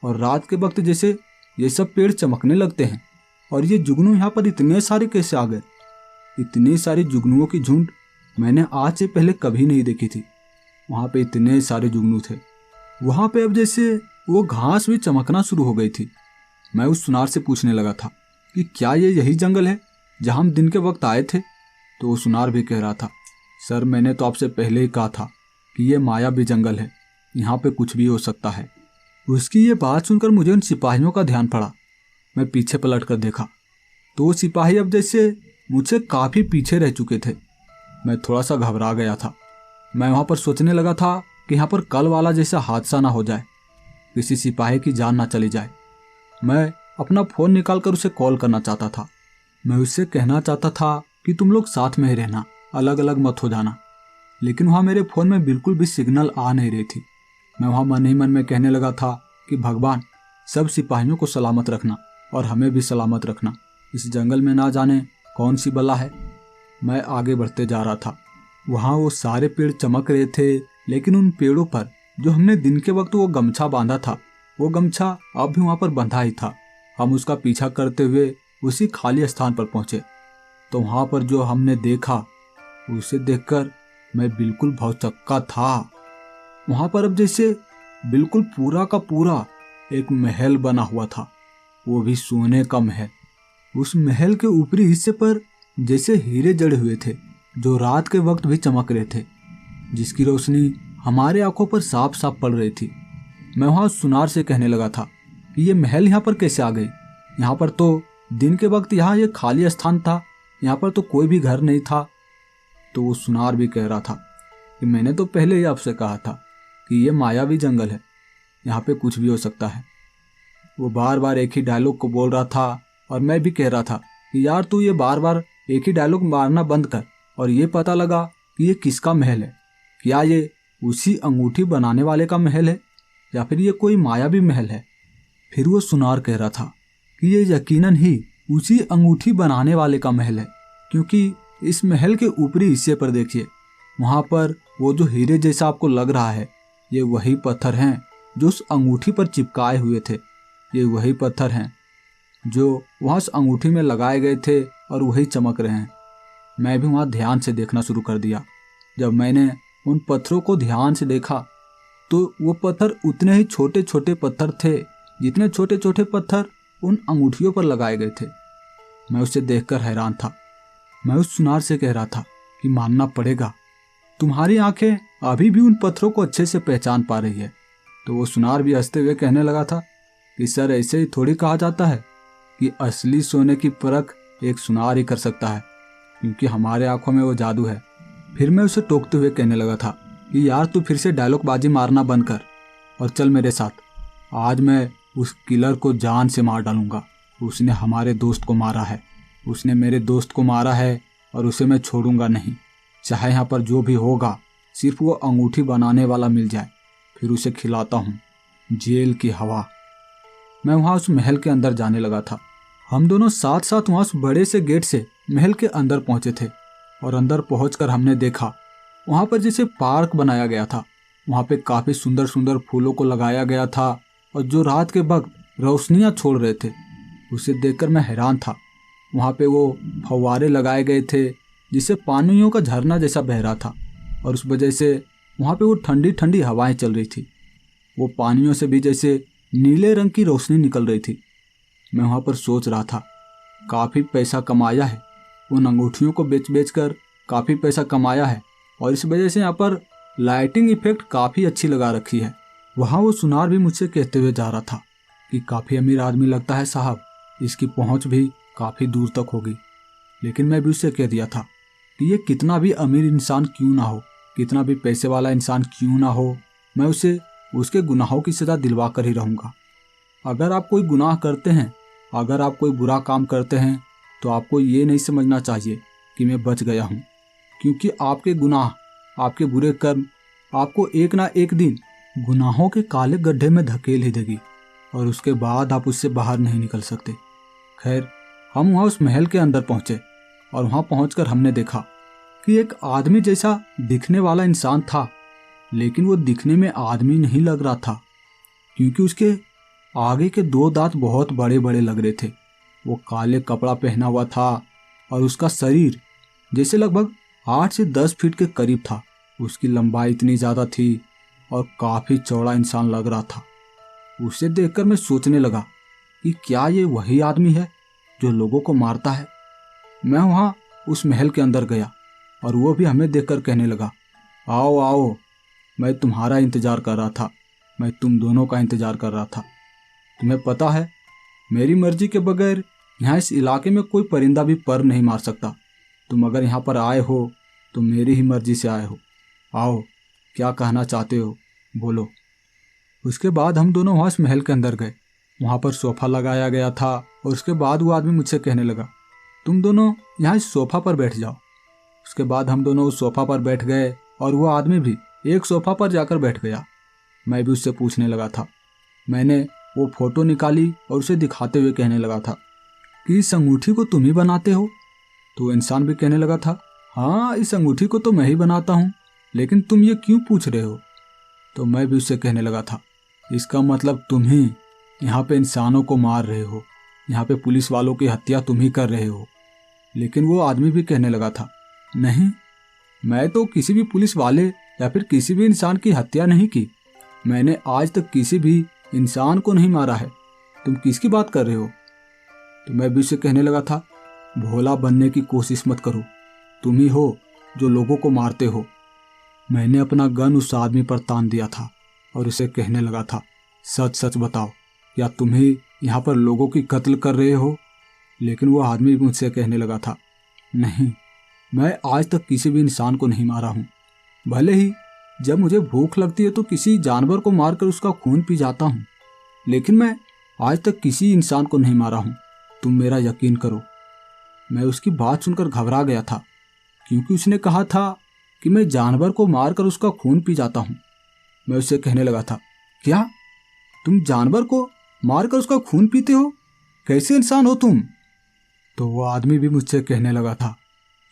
और रात के वक्त जैसे ये सब पेड़ चमकने लगते हैं। और ये जुगनू यहाँ पर इतने सारे कैसे आ गए? इतनी सारी जुगनुओं की झुंड मैंने आज से पहले कभी नहीं देखी थी। वहाँ पे इतने सारे जुगनू थे। वहाँ पे अब जैसे वो घास भी चमकना शुरू हो गई थी। मैं उस सुनार से पूछने लगा था कि क्या ये यही जंगल है जहाँ हम दिन के वक्त आए थे? तो वो सुनार भी कह रहा था, सर मैंने तो आपसे पहले ही कहा था कि ये मायावी जंगल है, यहाँ पे कुछ भी हो सकता है। उसकी ये बात सुनकर मुझे उन सिपाहियों का ध्यान पड़ा। मैं पीछे पलट कर देखा तो वो सिपाही अब जैसे मुझसे काफ़ी पीछे रह चुके थे। मैं थोड़ा सा घबरा गया था। मैं वहाँ पर सोचने लगा था कि यहाँ पर कल वाला जैसा हादसा ना हो जाए, किसी सिपाही की जान ना चली जाए। मैं अपना फ़ोन निकालकर उसे कॉल करना चाहता था। मैं उससे कहना चाहता था कि तुम लोग साथ में ही रहना, अलग अलग मत हो जाना। लेकिन वहाँ मेरे फ़ोन में बिल्कुल भी सिग्नल आ नहीं रही थी। मैं वहाँ मन ही मन में कहने लगा था कि भगवान सब सिपाहियों को सलामत रखना और हमें भी सलामत रखना। इस जंगल में ना जाने कौन सी बला है। मैं आगे बढ़ते जा रहा था। वहाँ वो सारे पेड़ चमक रहे थे, लेकिन उन पेड़ों पर जो हमने दिन के वक्त वो गमछा बांधा था वो गमछा अब भी वहाँ पर बंधा ही था। हम उसका पीछा करते हुए उसी खाली स्थान पर पहुँचे तो वहाँ पर जो हमने देखा उसे देखकर मैं बिल्कुल भौचक्का था। वहाँ पर अब जैसे बिल्कुल पूरा का पूरा एक महल बना हुआ था, वो भी सोने का महल। उस महल के ऊपरी हिस्से पर जैसे हीरे जड़े हुए थे जो रात के वक्त भी चमक रहे थे, जिसकी रोशनी हमारे आंखों पर साफ साफ पड़ रही थी। मैं वहाँ सुनार से कहने लगा था कि ये महल यहाँ पर कैसे आ गई? यहाँ पर तो दिन के वक्त यहाँ ये खाली स्थान था, यहाँ पर तो कोई भी घर नहीं था। तो वो सुनार भी कह रहा था कि मैंने तो पहले ही आपसे कहा था कि ये मायावी जंगल है, यहाँ पे कुछ भी हो सकता है। वो बार बार एक ही डायलॉग को बोल रहा था और मैं भी कह रहा था कि यार तू ये बार बार एक ही डायलॉग मारना बंद कर और ये पता लगा कि ये किसका महल है। क्या ये उसी अंगूठी बनाने वाले का महल है या फिर ये कोई मायावी महल है? फिर वो सुनार कह रहा था कि ये यकीनन ही उसी अंगूठी बनाने वाले का महल है, क्योंकि इस महल के ऊपरी हिस्से पर देखिए, वहाँ पर वो जो हीरे जैसा आपको लग रहा है ये वही पत्थर हैं जो उस अंगूठी पर चिपकाए हुए थे। ये वही पत्थर हैं जो वहाँ उस अंगूठी में लगाए गए थे और वही चमक रहे हैं। मैं भी वहाँ ध्यान से देखना शुरू कर दिया। जब मैंने उन पत्थरों को ध्यान से देखा तो वो पत्थर उतने ही छोटे छोटे पत्थर थे जितने छोटे छोटे पत्थर उन अंगूठियों पर लगाए गए थे। मैं उसे देखकर हैरान था। मैं उस सुनार से कह रहा था कि मानना पड़ेगा, तुम्हारी आंखें अभी भी उन पत्थरों को अच्छे से पहचान पा रही है। तो वो सुनार भी हंसते हुए कहने लगा था कि सर ऐसे ही थोड़ी कहा जाता है कि असली सोने की परख एक सुनार ही कर सकता है, क्योंकि हमारे आंखों में वो जादू है। फिर मैं उसे टोकते हुए कहने लगा था कि यार तू फिर से डायलॉग बाजी मारना बंद कर और चल मेरे साथ। आज मैं उस किलर को जान से मार डालूंगा। उसने हमारे दोस्त को मारा है, उसने मेरे दोस्त को मारा है और उसे मैं छोड़ूंगा नहीं। चाहे यहाँ पर जो भी होगा सिर्फ वो अंगूठी बनाने वाला मिल जाए, फिर उसे खिलाता हूँ। जेल की हवा। मैं वहाँ उस महल के अंदर जाने लगा था। हम दोनों साथ साथ वहाँ उस बड़े से गेट से महल के अंदर पहुँचे थे और अंदर पहुँचकर हमने देखा वहाँ पर जैसे पार्क बनाया गया था। वहाँ पे काफ़ी सुंदर सुंदर फूलों को लगाया गया था और जो रात के वक्त रोशनियाँ छोड़ रहे थे उसे देखकर मैं हैरान था। वहाँ पे वो फव्वारे लगाए गए थे जिससे पानियों का झरना जैसा बह रहा था और उस वजह से वहाँ पे वो ठंडी ठंडी हवाएं चल रही थी। वो पानियों से भी जैसे नीले रंग की रोशनी निकल रही थी। मैं वहाँ पर सोच रहा था काफ़ी पैसा कमाया है, उन अंगूठियों को बेच बेच कर काफ़ी पैसा कमाया है और इस वजह से यहाँ पर लाइटिंग इफेक्ट काफ़ी अच्छी लगा रखी है। वहाँ वो सुनार भी मुझसे कहते हुए जा रहा था कि काफ़ी अमीर आदमी लगता है साहब, इसकी पहुँच भी काफ़ी दूर तक होगी। लेकिन मैं भी उससे कह दिया था कि ये कितना भी अमीर इंसान क्यों ना हो, कितना भी पैसे वाला इंसान क्यों ना हो, मैं उसे उसके गुनाहों की सज़ा दिलवा कर ही रहूँगा। अगर आप कोई गुनाह करते हैं, अगर आप कोई बुरा काम करते हैं तो आपको ये नहीं समझना चाहिए कि मैं बच गया हूँ, क्योंकि आपके गुनाह, आपके बुरे कर्म आपको एक ना एक दिन गुनाहों के काले गड्ढे में धकेल ही देगी और उसके बाद आप उससे बाहर नहीं निकल सकते। खैर, हम वहाँ उस महल के अंदर पहुँचे और वहाँ पहुँचकर हमने देखा कि एक आदमी जैसा दिखने वाला इंसान था, लेकिन वो दिखने में आदमी नहीं लग रहा था क्योंकि उसके आगे के 2 दांत बहुत बड़े बड़े लग रहे थे। वो काले कपड़ा पहना हुआ था और उसका शरीर जैसे लगभग 8 से 10 फीट के करीब था। उसकी लंबाई इतनी ज़्यादा थी और काफ़ी चौड़ा इंसान लग रहा था। उसे देखकर मैं सोचने लगा कि क्या ये वही आदमी है जो लोगों को मारता है। मैं वहाँ उस महल के अंदर गया और वो भी हमें देखकर कहने लगा, आओ आओ, मैं तुम्हारा इंतज़ार कर रहा था, मैं तुम दोनों का इंतज़ार कर रहा था। तुम्हें पता है मेरी मर्जी के बगैर यहाँ इस इलाके में कोई परिंदा भी पर नहीं मार सकता। तुम अगर यहाँ पर आए हो तो मेरी ही मर्जी से आए हो। आओ, क्या कहना चाहते हो, बोलो। उसके बाद हम दोनों वहाँ इस महल के अंदर गए। वहाँ पर सोफ़ा लगाया गया था और उसके बाद वो आदमी मुझसे कहने लगा, तुम दोनों यहाँ इस सोफ़ा पर बैठ जाओ। उसके बाद हम दोनों उस सोफ़ा पर बैठ गए और वो आदमी भी एक सोफ़ा पर जाकर बैठ गया। मैं भी उससे पूछने लगा था। मैंने वो फ़ोटो निकाली और उसे दिखाते हुए कहने लगा था कि इस अंगूठी को तुम ही बनाते हो। तो वो इंसान भी कहने लगा था, हाँ, इस अंगूठी को तो मैं ही बनाता हूँ, लेकिन तुम ये क्यों पूछ रहे हो। तो मैं भी उससे कहने लगा था, इसका मतलब तुम ही यहाँ पे इंसानों को मार रहे हो, यहाँ पे पुलिस वालों की हत्या तुम ही कर रहे हो। लेकिन वो आदमी भी कहने लगा था, नहीं, मैं तो किसी भी पुलिस वाले या फिर किसी भी इंसान की हत्या नहीं की। मैंने आज तक किसी भी इंसान को नहीं मारा है। तुम किसकी बात कर रहे हो। तो मैं भी उसे कहने लगा था, भोला बनने की कोशिश मत करो, तुम ही हो जो लोगों को मारते हो। मैंने अपना गन उस आदमी पर तान दिया था और उसे कहने लगा था, सच सच बताओ, क्या तुम ही यहाँ पर लोगों की कत्ल कर रहे हो। लेकिन वो आदमी मुझसे कहने लगा था, नहीं, मैं आज तक किसी भी इंसान को नहीं मारा हूँ। भले ही जब मुझे भूख लगती है तो किसी जानवर को मारकर उसका खून पी जाता हूँ, लेकिन मैं आज तक किसी इंसान को नहीं मारा हूँ। तुम मेरा यकीन करो। मैं उसकी बात सुनकर घबरा गया था क्योंकि उसने कहा था कि मैं जानवर को मारकर उसका खून पी जाता हूँ। मैं उससे कहने लगा था, क्या तुम जानवर को मारकर उसका खून पीते हो, कैसे इंसान हो तुम। तो वो आदमी भी मुझसे कहने लगा था,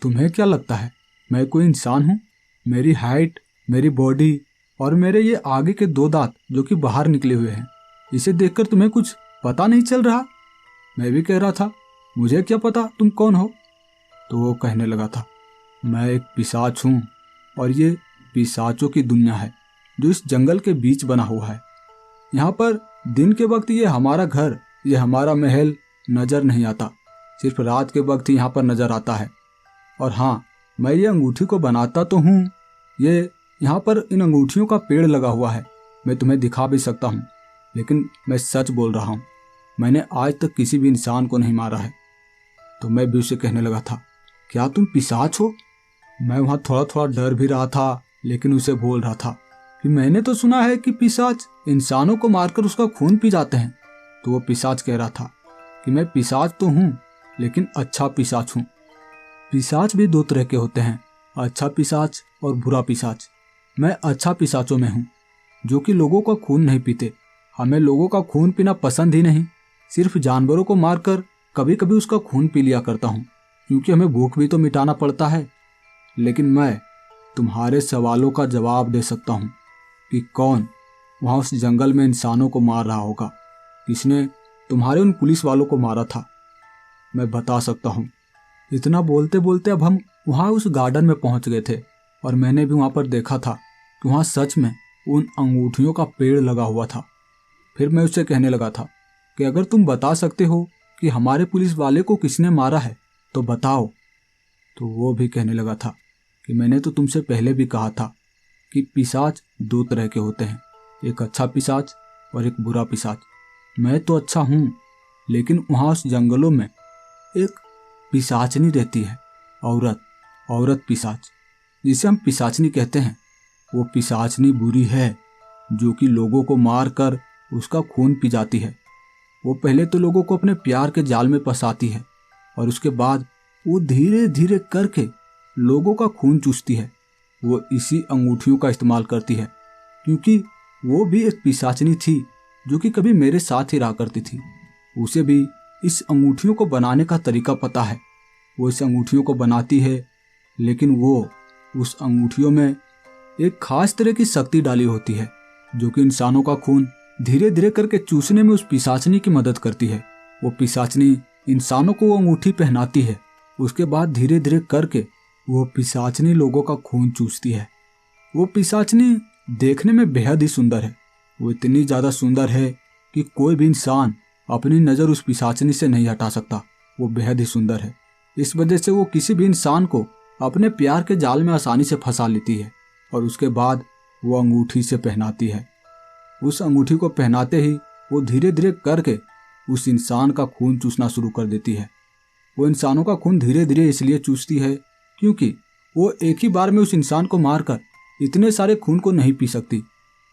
तुम्हें क्या लगता है मैं कोई इंसान हूँ। मेरी हाइट, मेरी बॉडी और मेरे ये आगे के 2 दांत जो कि बाहर निकले हुए हैं, इसे देखकर तुम्हें कुछ पता नहीं चल रहा। मैं भी कह रहा था, मुझे क्या पता तुम कौन हो। तो वो कहने लगा था, मैं एक पिशाच हूँ और ये पिशाचों की दुनिया है जो इस जंगल के बीच बना हुआ है। यहाँ पर दिन के वक्त ये हमारा घर, ये हमारा महल नज़र नहीं आता, सिर्फ रात के वक्त ही यहाँ पर नज़र आता है। और हाँ, मैं ये अंगूठी को बनाता तो हूँ, ये यहाँ पर इन अंगूठियों का पेड़ लगा हुआ है, मैं तुम्हें दिखा भी सकता हूँ, लेकिन मैं सच बोल रहा हूँ, मैंने आज तक किसी भी इंसान को नहीं मारा है। तो मैं भी उसे कहने लगा था, क्या तुम पिशाच हो। मैं वहाँ थोड़ा थोड़ा डर भी रहा था, लेकिन उसे बोल रहा था कि मैंने तो सुना है कि पिशाच इंसानों को मारकर उसका खून पी जाते हैं। तो वो पिशाच कह रहा था कि मैं पिशाच तो हूँ, लेकिन अच्छा पिशाच हूँ। पिशाच भी 2 तरह के होते हैं, अच्छा पिशाच और बुरा पिशाच। मैं अच्छा पिशाचों में हूँ, जो कि लोगों का खून नहीं पीते। हमें लोगों का खून पीना पसंद ही नहीं। सिर्फ जानवरों को मारकर कभी कभी उसका खून पी लिया करता हूँ, क्योंकि हमें भूख भी तो मिटाना पड़ता है। लेकिन मैं तुम्हारे सवालों का जवाब दे सकता हूँ कि कौन वहाँ उस जंगल में इंसानों को मार रहा होगा, किसने तुम्हारे उन पुलिस वालों को मारा था। मैं बता सकता हूँ। इतना बोलते बोलते अब हम वहाँ उस गार्डन में पहुँच गए थे और मैंने भी वहाँ पर देखा था कि वहाँ सच में उन अंगूठियों का पेड़ लगा हुआ था। फिर मैं उससे कहने लगा था कि अगर तुम बता सकते हो कि हमारे पुलिस वाले को किसने मारा है तो बताओ। तो वो भी कहने लगा था कि मैंने तो तुमसे पहले भी कहा था कि पिशाच दो तरह के होते हैं, एक अच्छा पिशाच और एक बुरा पिशाच। मैं तो अच्छा हूँ, लेकिन वहाँ उस जंगलों में एक पिशाचनी रहती है, औरत पिशाच, जिसे हम पिशाचनी कहते हैं। वो पिशाचनी बुरी है, जो कि लोगों को मार कर उसका खून पी जाती है। वो पहले तो लोगों को अपने प्यार के जाल में फंसाती है और उसके बाद वो धीरे धीरे करके लोगों का खून चूसती है। वो इसी अंगूठियों का इस्तेमाल करती है, क्योंकि वो भी एक पिशाचनी थी जो कि कभी मेरे साथ ही रहा करती थी। उसे भी इस अंगूठियों को बनाने का तरीका पता है। वो इस अंगूठियों को बनाती है, लेकिन वो उस अंगूठियों में एक खास तरह की शक्ति डाली होती है, जो कि इंसानों का खून धीरे धीरे करके चूसने में उस पिशाचनी की मदद करती है। वो पिशाचनी इंसानों को वो अंगूठी पहनाती है, उसके बाद धीरे धीरे करके वो पिशाचनी लोगों का खून चूसती है। वो पिशाचनी देखने में बेहद ही सुंदर है। वो इतनी ज़्यादा सुंदर है कि कोई भी इंसान अपनी नज़र उस पिशाचनी से नहीं हटा सकता। वो बेहद ही सुंदर है। इस वजह से वो किसी भी इंसान को अपने प्यार के जाल में आसानी से फंसा लेती है और उसके बाद वो अंगूठी से पहनाती है। उस अंगूठी को पहनाते ही वो धीरे धीरे करके उस इंसान का खून चूसना शुरू कर देती है। वो इंसानों का खून धीरे धीरे इसलिए चूसती है क्योंकि वो एक ही बार में उस इंसान को मारकर इतने सारे खून को नहीं पी सकती।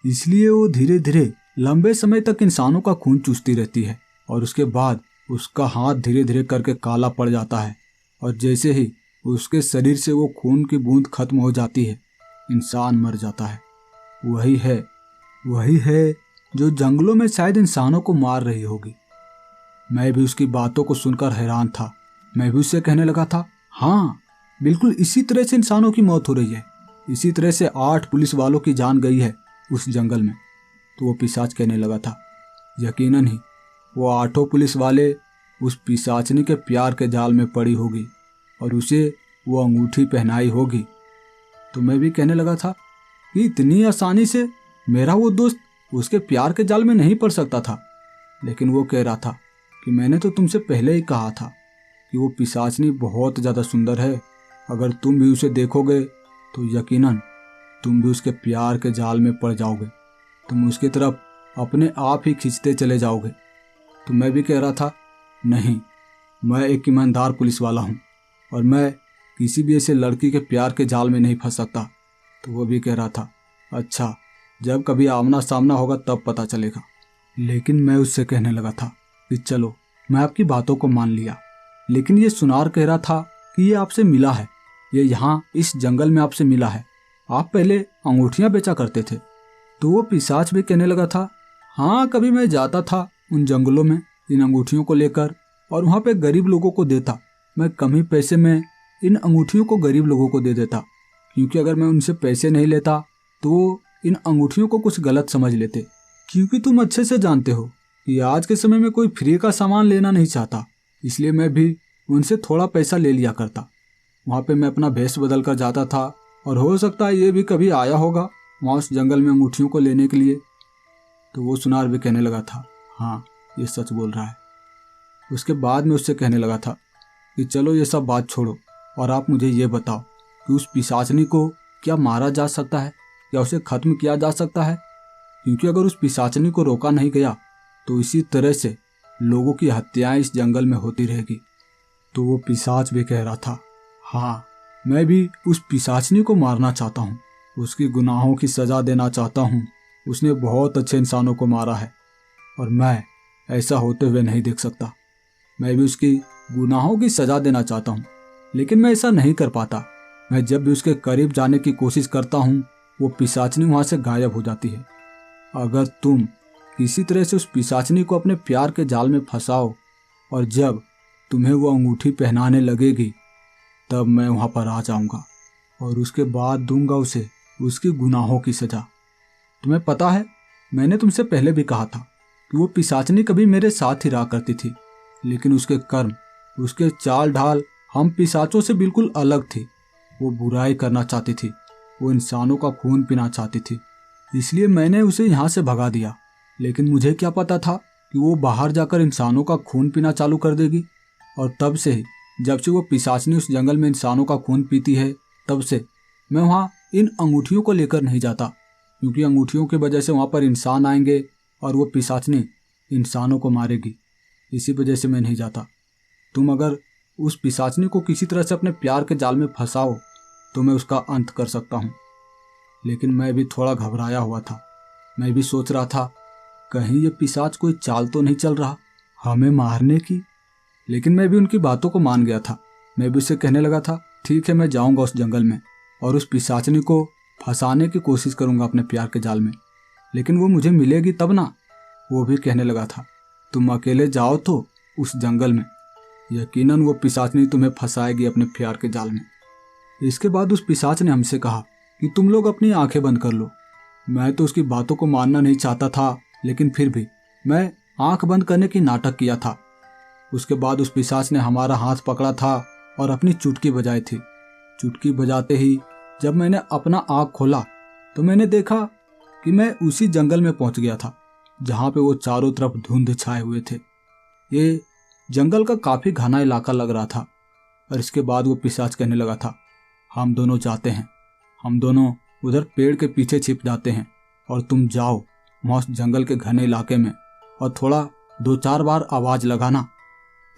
इसलिए वो धीरे धीरे लंबे समय तक इंसानों का खून चूसती रहती है और उसके बाद उसका हाथ धीरे धीरे करके काला पड़ जाता है और जैसे ही उसके शरीर से वो खून की बूंद खत्म हो जाती है, इंसान मर जाता है। वही है जो जंगलों में शायद इंसानों को मार रही होगी। मैं भी उसकी बातों को सुनकर हैरान था। मैं भी उससे कहने लगा था, हाँ बिल्कुल इसी तरह से इंसानों की मौत हो रही है। इसी तरह से 8 पुलिस वालों की जान गई है उस जंगल में। तो वो पिशाच कहने लगा था, यकीनन ही वो 8 पुलिस वाले उस पिशाचनी के प्यार के जाल में पड़ी होगी और उसे वो अंगूठी पहनाई होगी। तो मैं भी कहने लगा था कि इतनी आसानी से मेरा वो दोस्त उसके प्यार के जाल में नहीं पड़ सकता था। लेकिन वो कह रहा था कि मैंने तो तुमसे पहले ही कहा था कि वो पिशाचनी बहुत ज़्यादा सुंदर है। अगर तुम भी उसे देखोगे तो यकीनन तुम भी उसके प्यार के जाल में पड़ जाओगे। तुम उसकी तरफ अपने आप ही खींचते चले जाओगे। तो मैं भी कह रहा था, नहीं, मैं एक ईमानदार पुलिस वाला हूँ और मैं किसी भी ऐसे लड़की के प्यार के जाल में नहीं फंस सकता। तो वो भी कह रहा था, अच्छा जब कभी आमना सामना होगा तब पता चलेगा। लेकिन मैं उससे कहने लगा था कि चलो मैं आपकी बातों को मान लिया, लेकिन ये सुनार कह रहा था कि ये आपसे मिला है, ये यहाँ इस जंगल में आपसे मिला है। आप पहले अंगूठियाँ बेचा करते थे। तो वो पिशाच भी कहने लगा था, हाँ कभी मैं जाता था उन जंगलों में इन अंगूठियों को लेकर और वहाँ पे गरीब लोगों को देता। मैं कम ही पैसे में इन अंगूठियों को गरीब लोगों को दे देता, क्योंकि अगर मैं उनसे पैसे नहीं लेता तो इन अंगूठियों को कुछ गलत समझ लेते। क्योंकि तुम अच्छे से जानते हो कि आज के समय में कोई फ्री का सामान लेना नहीं चाहता, इसलिए मैं भी उनसे थोड़ा पैसा ले लिया करता। वहाँ पे मैं अपना भेष बदल कर जाता था और हो सकता है ये भी कभी आया होगा वहाँ उस जंगल में अंगूठियों को लेने के लिए। तो वो सुनार भी कहने लगा था, हाँ ये सच बोल रहा है। उसके बाद में उससे कहने लगा था कि चलो ये सब बात छोड़ो और आप मुझे ये बताओ कि उस पिशाचनी को क्या मारा जा सकता है या उसे खत्म किया जा सकता है? क्योंकि अगर उस पिशाचनी को रोका नहीं गया तो इसी तरह से लोगों की हत्याएं इस जंगल में होती रहेगी। तो वो पिशाच भी कह रहा था, हाँ मैं भी उस पिशाचनी को मारना चाहता हूँ, उसकी गुनाहों की सज़ा देना चाहता हूँ। उसने बहुत अच्छे इंसानों को मारा है और मैं ऐसा होते हुए नहीं देख सकता। मैं भी उसकी गुनाहों की सज़ा देना चाहता हूँ, लेकिन मैं ऐसा नहीं कर पाता मैं जब भी उसके करीब जाने की कोशिश करता हूँ वो पिशाचनी वहाँ से गायब हो जाती है। अगर तुम किसी तरह से उस पिशाचनी को अपने प्यार के जाल में फंसाओ और जब तुम्हें वो अंगूठी पहनाने लगेगी तब मैं वहाँ पर आ जाऊँगा और उसके बाद दूंगा उसे उसकी गुनाहों की सज़ा। तुम्हें पता है, मैंने तुमसे पहले भी कहा था कि वो पिशाचनी कभी मेरे साथ ही रहा करती थी, लेकिन उसके कर्म, उसके चाल ढाल हम पिशाचों से बिल्कुल अलग थी। वो बुराई करना चाहती थी, वो इंसानों का खून पीना चाहती थी, इसलिए मैंने उसे यहाँ से भगा दिया। लेकिन मुझे क्या पता था कि वो बाहर जाकर इंसानों का खून पीना चालू कर देगी। और तब से ही, जब से वो पिशाचनी उस जंगल में इंसानों का खून पीती है, तब से मैं वहाँ इन अंगूठियों को लेकर नहीं जाता, क्योंकि अंगूठियों की वजह से वहाँ पर इंसान आएंगे और वो पिशाचनी इंसानों को मारेगी। इसी वजह से मैं नहीं जाता। तुम अगर उस पिशाचनी को किसी तरह से अपने प्यार के जाल में फंसाओ तो मैं उसका अंत कर सकता हूँ। लेकिन मैं भी थोड़ा घबराया हुआ था। मैं भी सोच रहा था कहीं ये पिशाच कोई चाल तो नहीं चल रहा हमें मारने की। लेकिन मैं भी उनकी बातों को मान गया था। मैं भी उससे कहने लगा था, ठीक है, मैं जाऊंगा उस जंगल में और उस पिशाचनी को फंसाने की कोशिश करूंगा अपने प्यार के जाल में, लेकिन वो मुझे मिलेगी तब ना। वो भी कहने लगा था, तुम अकेले जाओ तो उस जंगल में, यकीनन वो पिशाचनी तुम्हें फंसाएगी अपने प्यार के जाल में। इसके बाद उस पिशाच ने हमसे कहा कि तुम लोग अपनी आंखें बंद कर लो। मैं तो उसकी बातों को मानना नहीं चाहता था, लेकिन फिर भी मैं आंख बंद करने की नाटक किया था। उसके बाद उस पिशाच ने हमारा हाथ पकड़ा था और अपनी चुटकी बजाई थी। चुटकी बजाते ही जब मैंने अपना आंख खोला तो मैंने देखा कि मैं उसी जंगल में पहुंच गया था जहां पे वो चारों तरफ धुंध छाए हुए थे। ये जंगल का काफी घना इलाका लग रहा था। और इसके बाद वो पिशाच कहने लगा था, हम दोनों जाते हैं, हम दोनों उधर पेड़ के पीछे छिप जाते हैं और तुम जाओ वहाँ उस जंगल के घने इलाके में और थोड़ा 2-4 बार आवाज़ लगाना।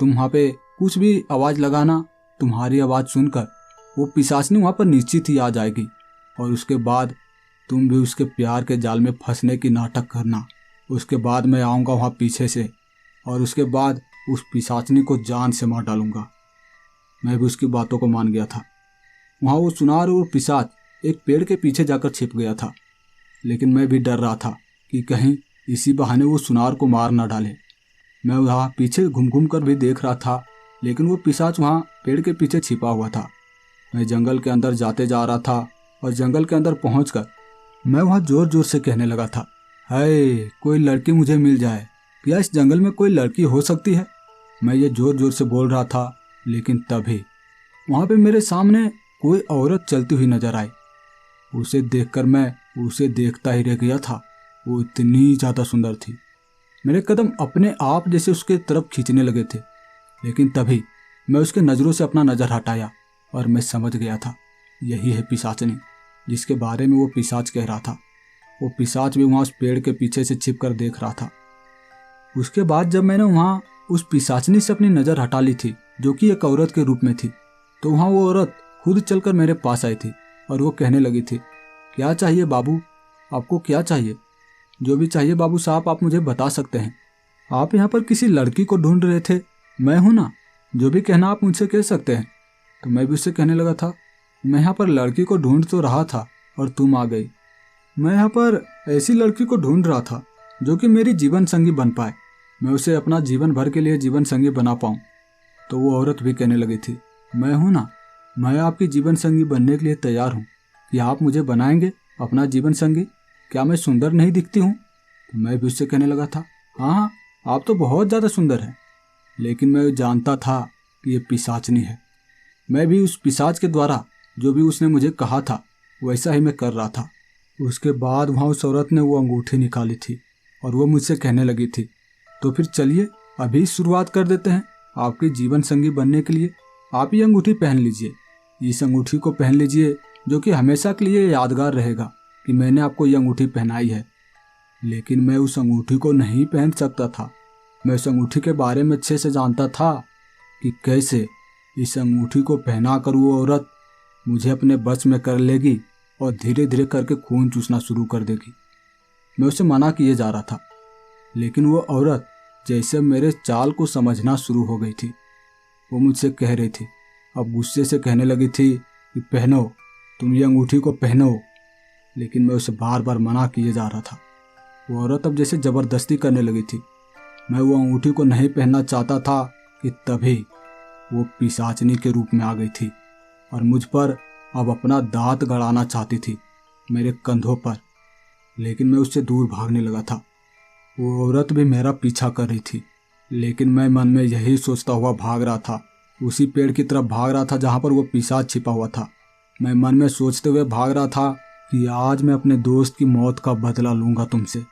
तुम वहाँ पे कुछ भी आवाज़ लगाना, तुम्हारी आवाज़ सुनकर वो पिशाचनी वहाँ पर निश्चित ही आ जाएगी और उसके बाद तुम भी उसके प्यार के जाल में फंसने की नाटक करना। उसके बाद मैं आऊँगा वहाँ पीछे से और उसके बाद उस पिशाचनी को जान से मार डालूंगा। मैं भी उसकी बातों को मान गया था। वहाँ वो सुनार और पिशाच एक पेड़ के पीछे जाकर छिप गया था, लेकिन मैं भी डर रहा था कि कहीं इसी बहाने वो सुनार को मार ना डाले। मैं वहाँ पीछे घूम घूम कर भी देख रहा था, लेकिन वो पिशाच वहाँ पेड़ के पीछे छिपा हुआ था। मैं जंगल के अंदर जाते जा रहा था और जंगल के अंदर पहुँचकर मैं वहाँ जोर जोर से कहने लगा था, हाय कोई लड़की मुझे मिल जाए, क्या इस जंगल में कोई लड़की हो सकती है। मैं ये जोर जोर से बोल रहा था, लेकिन तभी वहाँ पे मेरे सामने कोई औरत चलती हुई नजर आई। उसे देखकर मैं उसे देखता ही रह गया था। वो इतनी ज़्यादा सुंदर थी, मेरे कदम अपने आप जैसे उसके तरफ खींचने लगे थे। लेकिन तभी मैं उसके नज़रों से अपना नज़र हटाया और मैं समझ गया था यही है पिशाचनी जिसके बारे में वो पिशाच कह रहा था। वो पिशाच भी वहाँ उस पेड़ के पीछे से छिप कर देख रहा था। उसके बाद जब मैंने वहाँ उस पिशाचनी से अपनी नज़र हटा ली थी जो कि एक औरत के रूप में थी, तो वहाँ वो औरत खुद चलकर मेरे पास आई थी और वो कहने लगी थी, क्या चाहिए बाबू, आपको क्या चाहिए? जो भी चाहिए बाबू साहब आप मुझे बता सकते हैं। आप यहाँ पर किसी लड़की को ढूंढ रहे थे, मैं हूँ ना, जो भी कहना आप मुझसे कह सकते हैं। तो मैं भी उससे कहने लगा था, मैं यहाँ पर लड़की को ढूंढ तो रहा था और तुम आ गई। मैं यहाँ पर ऐसी लड़की को ढूंढ रहा था जो कि मेरी जीवन संगी बन पाए, मैं उसे अपना जीवन भर के लिए जीवन संगी बना पाऊँ। तो वो औरत भी कहने लगी थी, मैं हूँ ना, मैं आपकी जीवन संगी बनने के लिए तैयार हूँ। कि आप मुझे बनाएंगे अपना जीवन संगी? क्या मैं सुंदर नहीं दिखती हूँ? तो मैं भी उससे कहने लगा था, हाँ आप तो बहुत ज़्यादा सुंदर हैं। लेकिन मैं जानता था कि ये पिशाचनी है। मैं भी उस पिशाच के द्वारा जो भी उसने मुझे कहा था वैसा ही मैं कर रहा था। उसके बाद वहाँ उस औरत ने वो अंगूठी निकाली थी और वो मुझसे कहने लगी थी, तो फिर चलिए अभी शुरुआत कर देते हैं आपके जीवन संगी बनने के लिए। आप ये अंगूठी पहन लीजिए, इस अंगूठी को पहन लीजिए जो कि हमेशा के लिए यादगार रहेगा कि मैंने आपको ये अंगूठी पहनाई है। लेकिन मैं उस अंगूठी को नहीं पहन सकता था। मैं उस अंगूठी के बारे में अच्छे से जानता था कि कैसे इस अंगूठी को पहना कर वो औरत मुझे अपने बस में कर लेगी और धीरे धीरे करके खून चूसना शुरू कर देगी। मैं उसे मना किए जा रहा था, लेकिन वो औरत जैसे मेरे चाल को समझना शुरू हो गई थी। वो मुझसे कह रही थी, अब गुस्से से कहने लगी थी कि पहनो, तुम ये अंगूठी को पहनो, लेकिन मैं उसे बार बार मना किए जा रहा था। वो औरत अब जैसे ज़बरदस्ती करने लगी थी। मैं वो अंगूठी को नहीं पहनना चाहता था कि तभी वो पिशाचनी के रूप में आ गई थी और मुझ पर अब अपना दांत गड़ाना चाहती थी, मेरे कंधों पर। लेकिन मैं उससे दूर भागने लगा था। वो औरत भी मेरा पीछा कर रही थी, लेकिन मैं मन में यही सोचता हुआ भाग रहा था। उसी पेड़ की तरफ भाग रहा था जहाँ पर वो पिशाच छिपा हुआ था। मैं मन में सोचते हुए भाग रहा था कि आज मैं अपने दोस्त की मौत का बदला लूँगा तुमसे।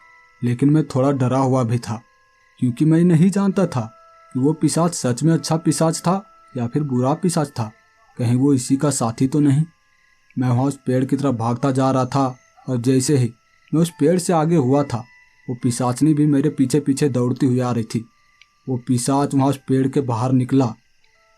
लेकिन मैं थोड़ा डरा हुआ भी था, क्योंकि मैं नहीं जानता था कि वो पिशाच सच में अच्छा पिशाच था या फिर बुरा पिशाच था। कहीं वो इसी का साथी तो नहीं। मैं वहाँ उस पेड़ की तरफ भागता जा रहा था और जैसे ही मैं उस पेड़ से आगे हुआ था, वो पिशाचनी भी मेरे पीछे पीछे दौड़ती हुई आ रही थी। वो पिशाच वहाँ उस पेड़ के बाहर निकला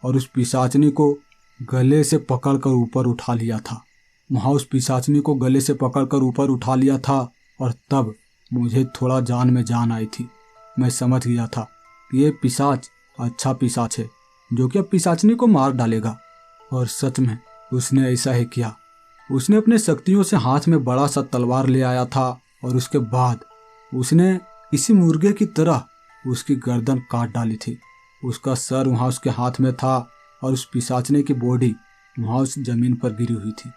और उस पिशाचनी को गले से पकड़कर ऊपर उठा लिया था। वहाँ उस पिशाचनी को गले से पकड़कर ऊपर उठा लिया था और तब मुझे थोड़ा जान में जान आई थी। मैं समझ गया था कि ये पिशाच अच्छा पिशाच है जो कि अब पिशाचनी को मार डालेगा। और सच में उसने ऐसा ही किया। उसने अपने शक्तियों से हाथ में बड़ा सा तलवार ले आया था और उसके बाद उसने किसी मुर्गे की तरह उसकी गर्दन काट डाली थी। उसका सर वहाँ उसके हाथ में था और उस पिशाचने की बॉडी वहाँ उस जमीन पर गिरी हुई थी।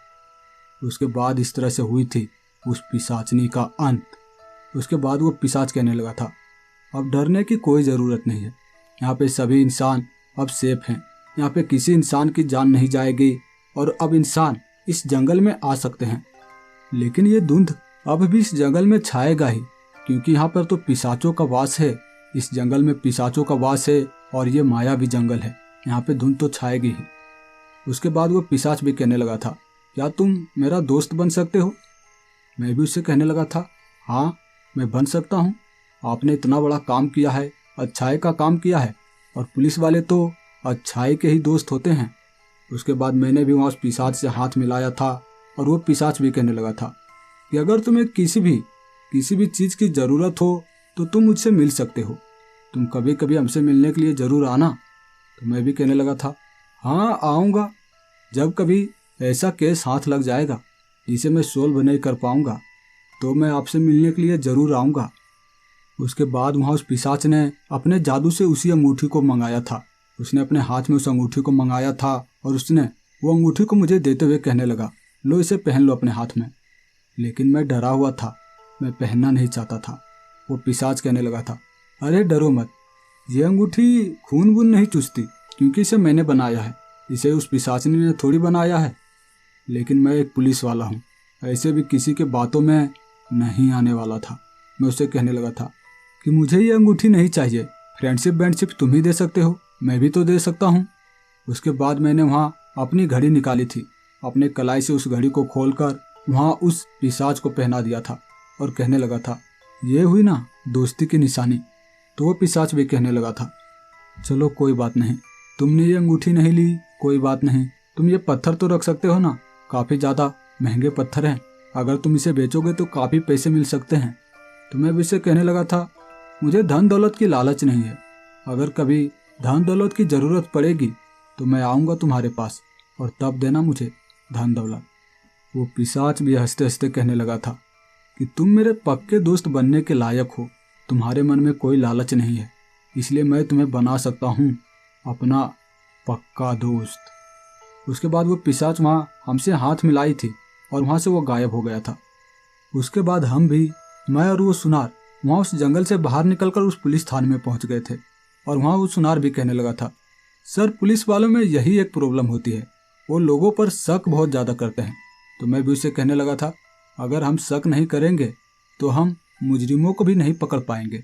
उसके बाद इस तरह से हुई थी उस पिशाचनी का अंत। उसके बाद वो पिशाच कहने लगा था, अब डरने की कोई ज़रूरत नहीं है। यहाँ पे सभी इंसान अब सेफ हैं। यहाँ पे किसी इंसान की जान नहीं जाएगी और अब इंसान इस जंगल में आ सकते हैं। लेकिन ये धुंध अब भी इस जंगल में छाएगा ही, क्योंकि यहाँ पर तो पिशाचों का वास है। इस जंगल में पिशाचों का वास है और ये मायावी जंगल है। यहाँ पे धुंध तो छाएगी ही। उसके बाद वो पिशाच भी कहने लगा था, क्या तुम मेरा दोस्त बन सकते हो? मैं भी उससे कहने लगा था, हाँ मैं बन सकता हूँ। आपने इतना बड़ा काम किया है, अच्छाई का काम किया है, और पुलिस वाले तो अच्छाई के ही दोस्त होते हैं। उसके बाद मैंने भी वहाँ उस पिशाच से हाथ मिलाया था और वो पिशाच भी कहने लगा था कि अगर तुम्हें किसी भी चीज़ की ज़रूरत हो तो तुम मुझसे मिल सकते हो। तुम कभी कभी हमसे मिलने के लिए ज़रूर आना। तो मैं भी कहने लगा था, हाँ आऊँगा। जब कभी ऐसा केस हाथ लग जाएगा जिसे मैं सोल्व नहीं कर पाऊँगा तो मैं आपसे मिलने के लिए ज़रूर आऊँगा। उसके बाद वहाँ उस पिशाच ने अपने जादू से उसी अंगूठी को मंगाया था। उसने अपने हाथ में उस अंगूठी को मंगाया था और उसने वो अंगूठी को मुझे देते हुए कहने लगा, लो इसे पहन लो अपने हाथ में। लेकिन मैं डरा हुआ था, मैं पहनना नहीं चाहता था। वो पिशाच कहने लगा था, अरे डरो मत, ये अंगूठी खून वून नहीं चूसती, क्योंकि इसे मैंने बनाया है। इसे उस पिशाचनी ने थोड़ी बनाया है। लेकिन मैं एक पुलिस वाला हूँ, ऐसे भी किसी के बातों में नहीं आने वाला था। मैं उससे कहने लगा था कि मुझे ये अंगूठी नहीं चाहिए, फ्रेंडशिप बैंडशिप तुम ही दे सकते हो, मैं भी तो दे सकता हूँ। उसके बाद मैंने वहाँ अपनी घड़ी निकाली थी। अपने कलाई से उस घड़ी को खोलकर वहाँ उस पिशाच को पहना दिया था और कहने लगा था, ये हुई ना दोस्ती की निशानी। तो वो पिशाच भी कहने लगा था, चलो कोई बात नहीं, तुमने ये अंगूठी नहीं ली, कोई बात नहीं, तुम ये पत्थर तो रख सकते हो ना, काफ़ी ज़्यादा महंगे पत्थर हैं, अगर तुम इसे बेचोगे तो काफ़ी पैसे मिल सकते हैं। तो मैं भी इससे कहने लगा था, मुझे धन दौलत की लालच नहीं है, अगर कभी धन दौलत की ज़रूरत पड़ेगी तो मैं आऊँगा तुम्हारे पास और तब देना मुझे धन दौलत। वो पिशाच भी हंसते हंसते कहने लगा था कि तुम मेरे पक्के दोस्त बनने के लायक हो, तुम्हारे मन में कोई लालच नहीं है, इसलिए मैं तुम्हें बना सकता हूँ अपना पक्का दोस्त। उसके बाद वो पिशाच वहाँ हमसे हाथ मिलाई थी और वहाँ से वो गायब हो गया था। उसके बाद हम भी, मैं और वो सुनार, वहाँ उस जंगल से बाहर निकलकर उस पुलिस थाने में पहुँच गए थे। और वहाँ वो सुनार भी कहने लगा था, सर पुलिस वालों में यही एक प्रॉब्लम होती है, वो लोगों पर शक बहुत ज़्यादा करते हैं। तो मैं भी उससे कहने लगा था, अगर हम शक नहीं करेंगे तो हम मुजरिमों को भी नहीं पकड़ पाएंगे।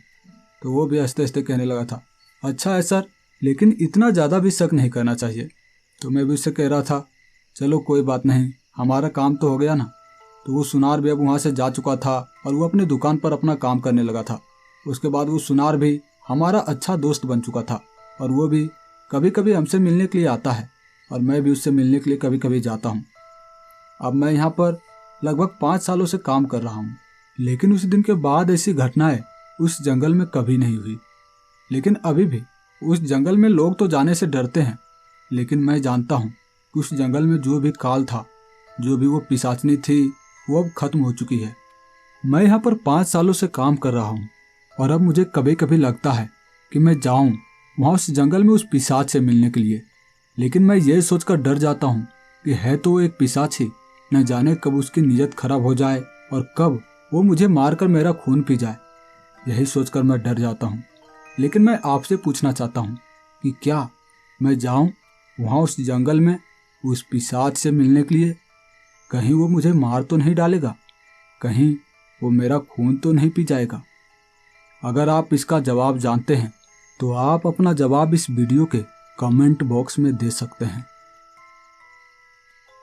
तो वो भी हंसते हंसते कहने लगा था, अच्छा है सर, लेकिन इतना ज़्यादा भी शक नहीं करना चाहिए। तो मैं भी उससे कह रहा था, चलो कोई बात नहीं, हमारा काम तो हो गया ना। तो वो सुनार भी अब वहाँ से जा चुका था और वो अपने दुकान पर अपना काम करने लगा था। उसके बाद वो सुनार भी हमारा अच्छा दोस्त बन चुका था और वो भी कभी कभी हमसे मिलने के लिए आता है और मैं भी उससे मिलने के लिए कभी कभी जाता हूँ। अब मैं यहाँ पर लगभग 5 सालों से काम कर रहा हूँ, लेकिन उस दिन के बाद ऐसी घटनाएं उस जंगल में कभी नहीं हुई। लेकिन अभी भी उस जंगल में लोग तो जाने से डरते हैं, लेकिन मैं जानता हूँ कि उस जंगल में जो भी काल था, जो भी वो पिशाचनी थी, वो अब खत्म हो चुकी है। मैं यहाँ पर 5 सालों से काम कर रहा हूँ और अब मुझे कभी कभी लगता है कि मैं जाऊँ वहाँ उस जंगल में उस पिशाच से मिलने के लिए, लेकिन मैं ये सोचकर डर जाता हूँ कि है तो वो एक पिशाच ही, न जाने कब उसकी नीयत खराब हो जाए और कब वो मुझे मारकर मेरा खून पी जाए। यही सोचकर मैं डर जाता हूँ। लेकिन मैं आपसे पूछना चाहता हूँ कि क्या मैं जाऊँ वहाँ उस जंगल में उस पिशाच से मिलने के लिए? कहीं वो मुझे मार तो नहीं डालेगा? कहीं वो मेरा खून तो नहीं पी जाएगा? अगर आप इसका जवाब जानते हैं तो आप अपना जवाब इस वीडियो के कमेंट बॉक्स में दे सकते हैं।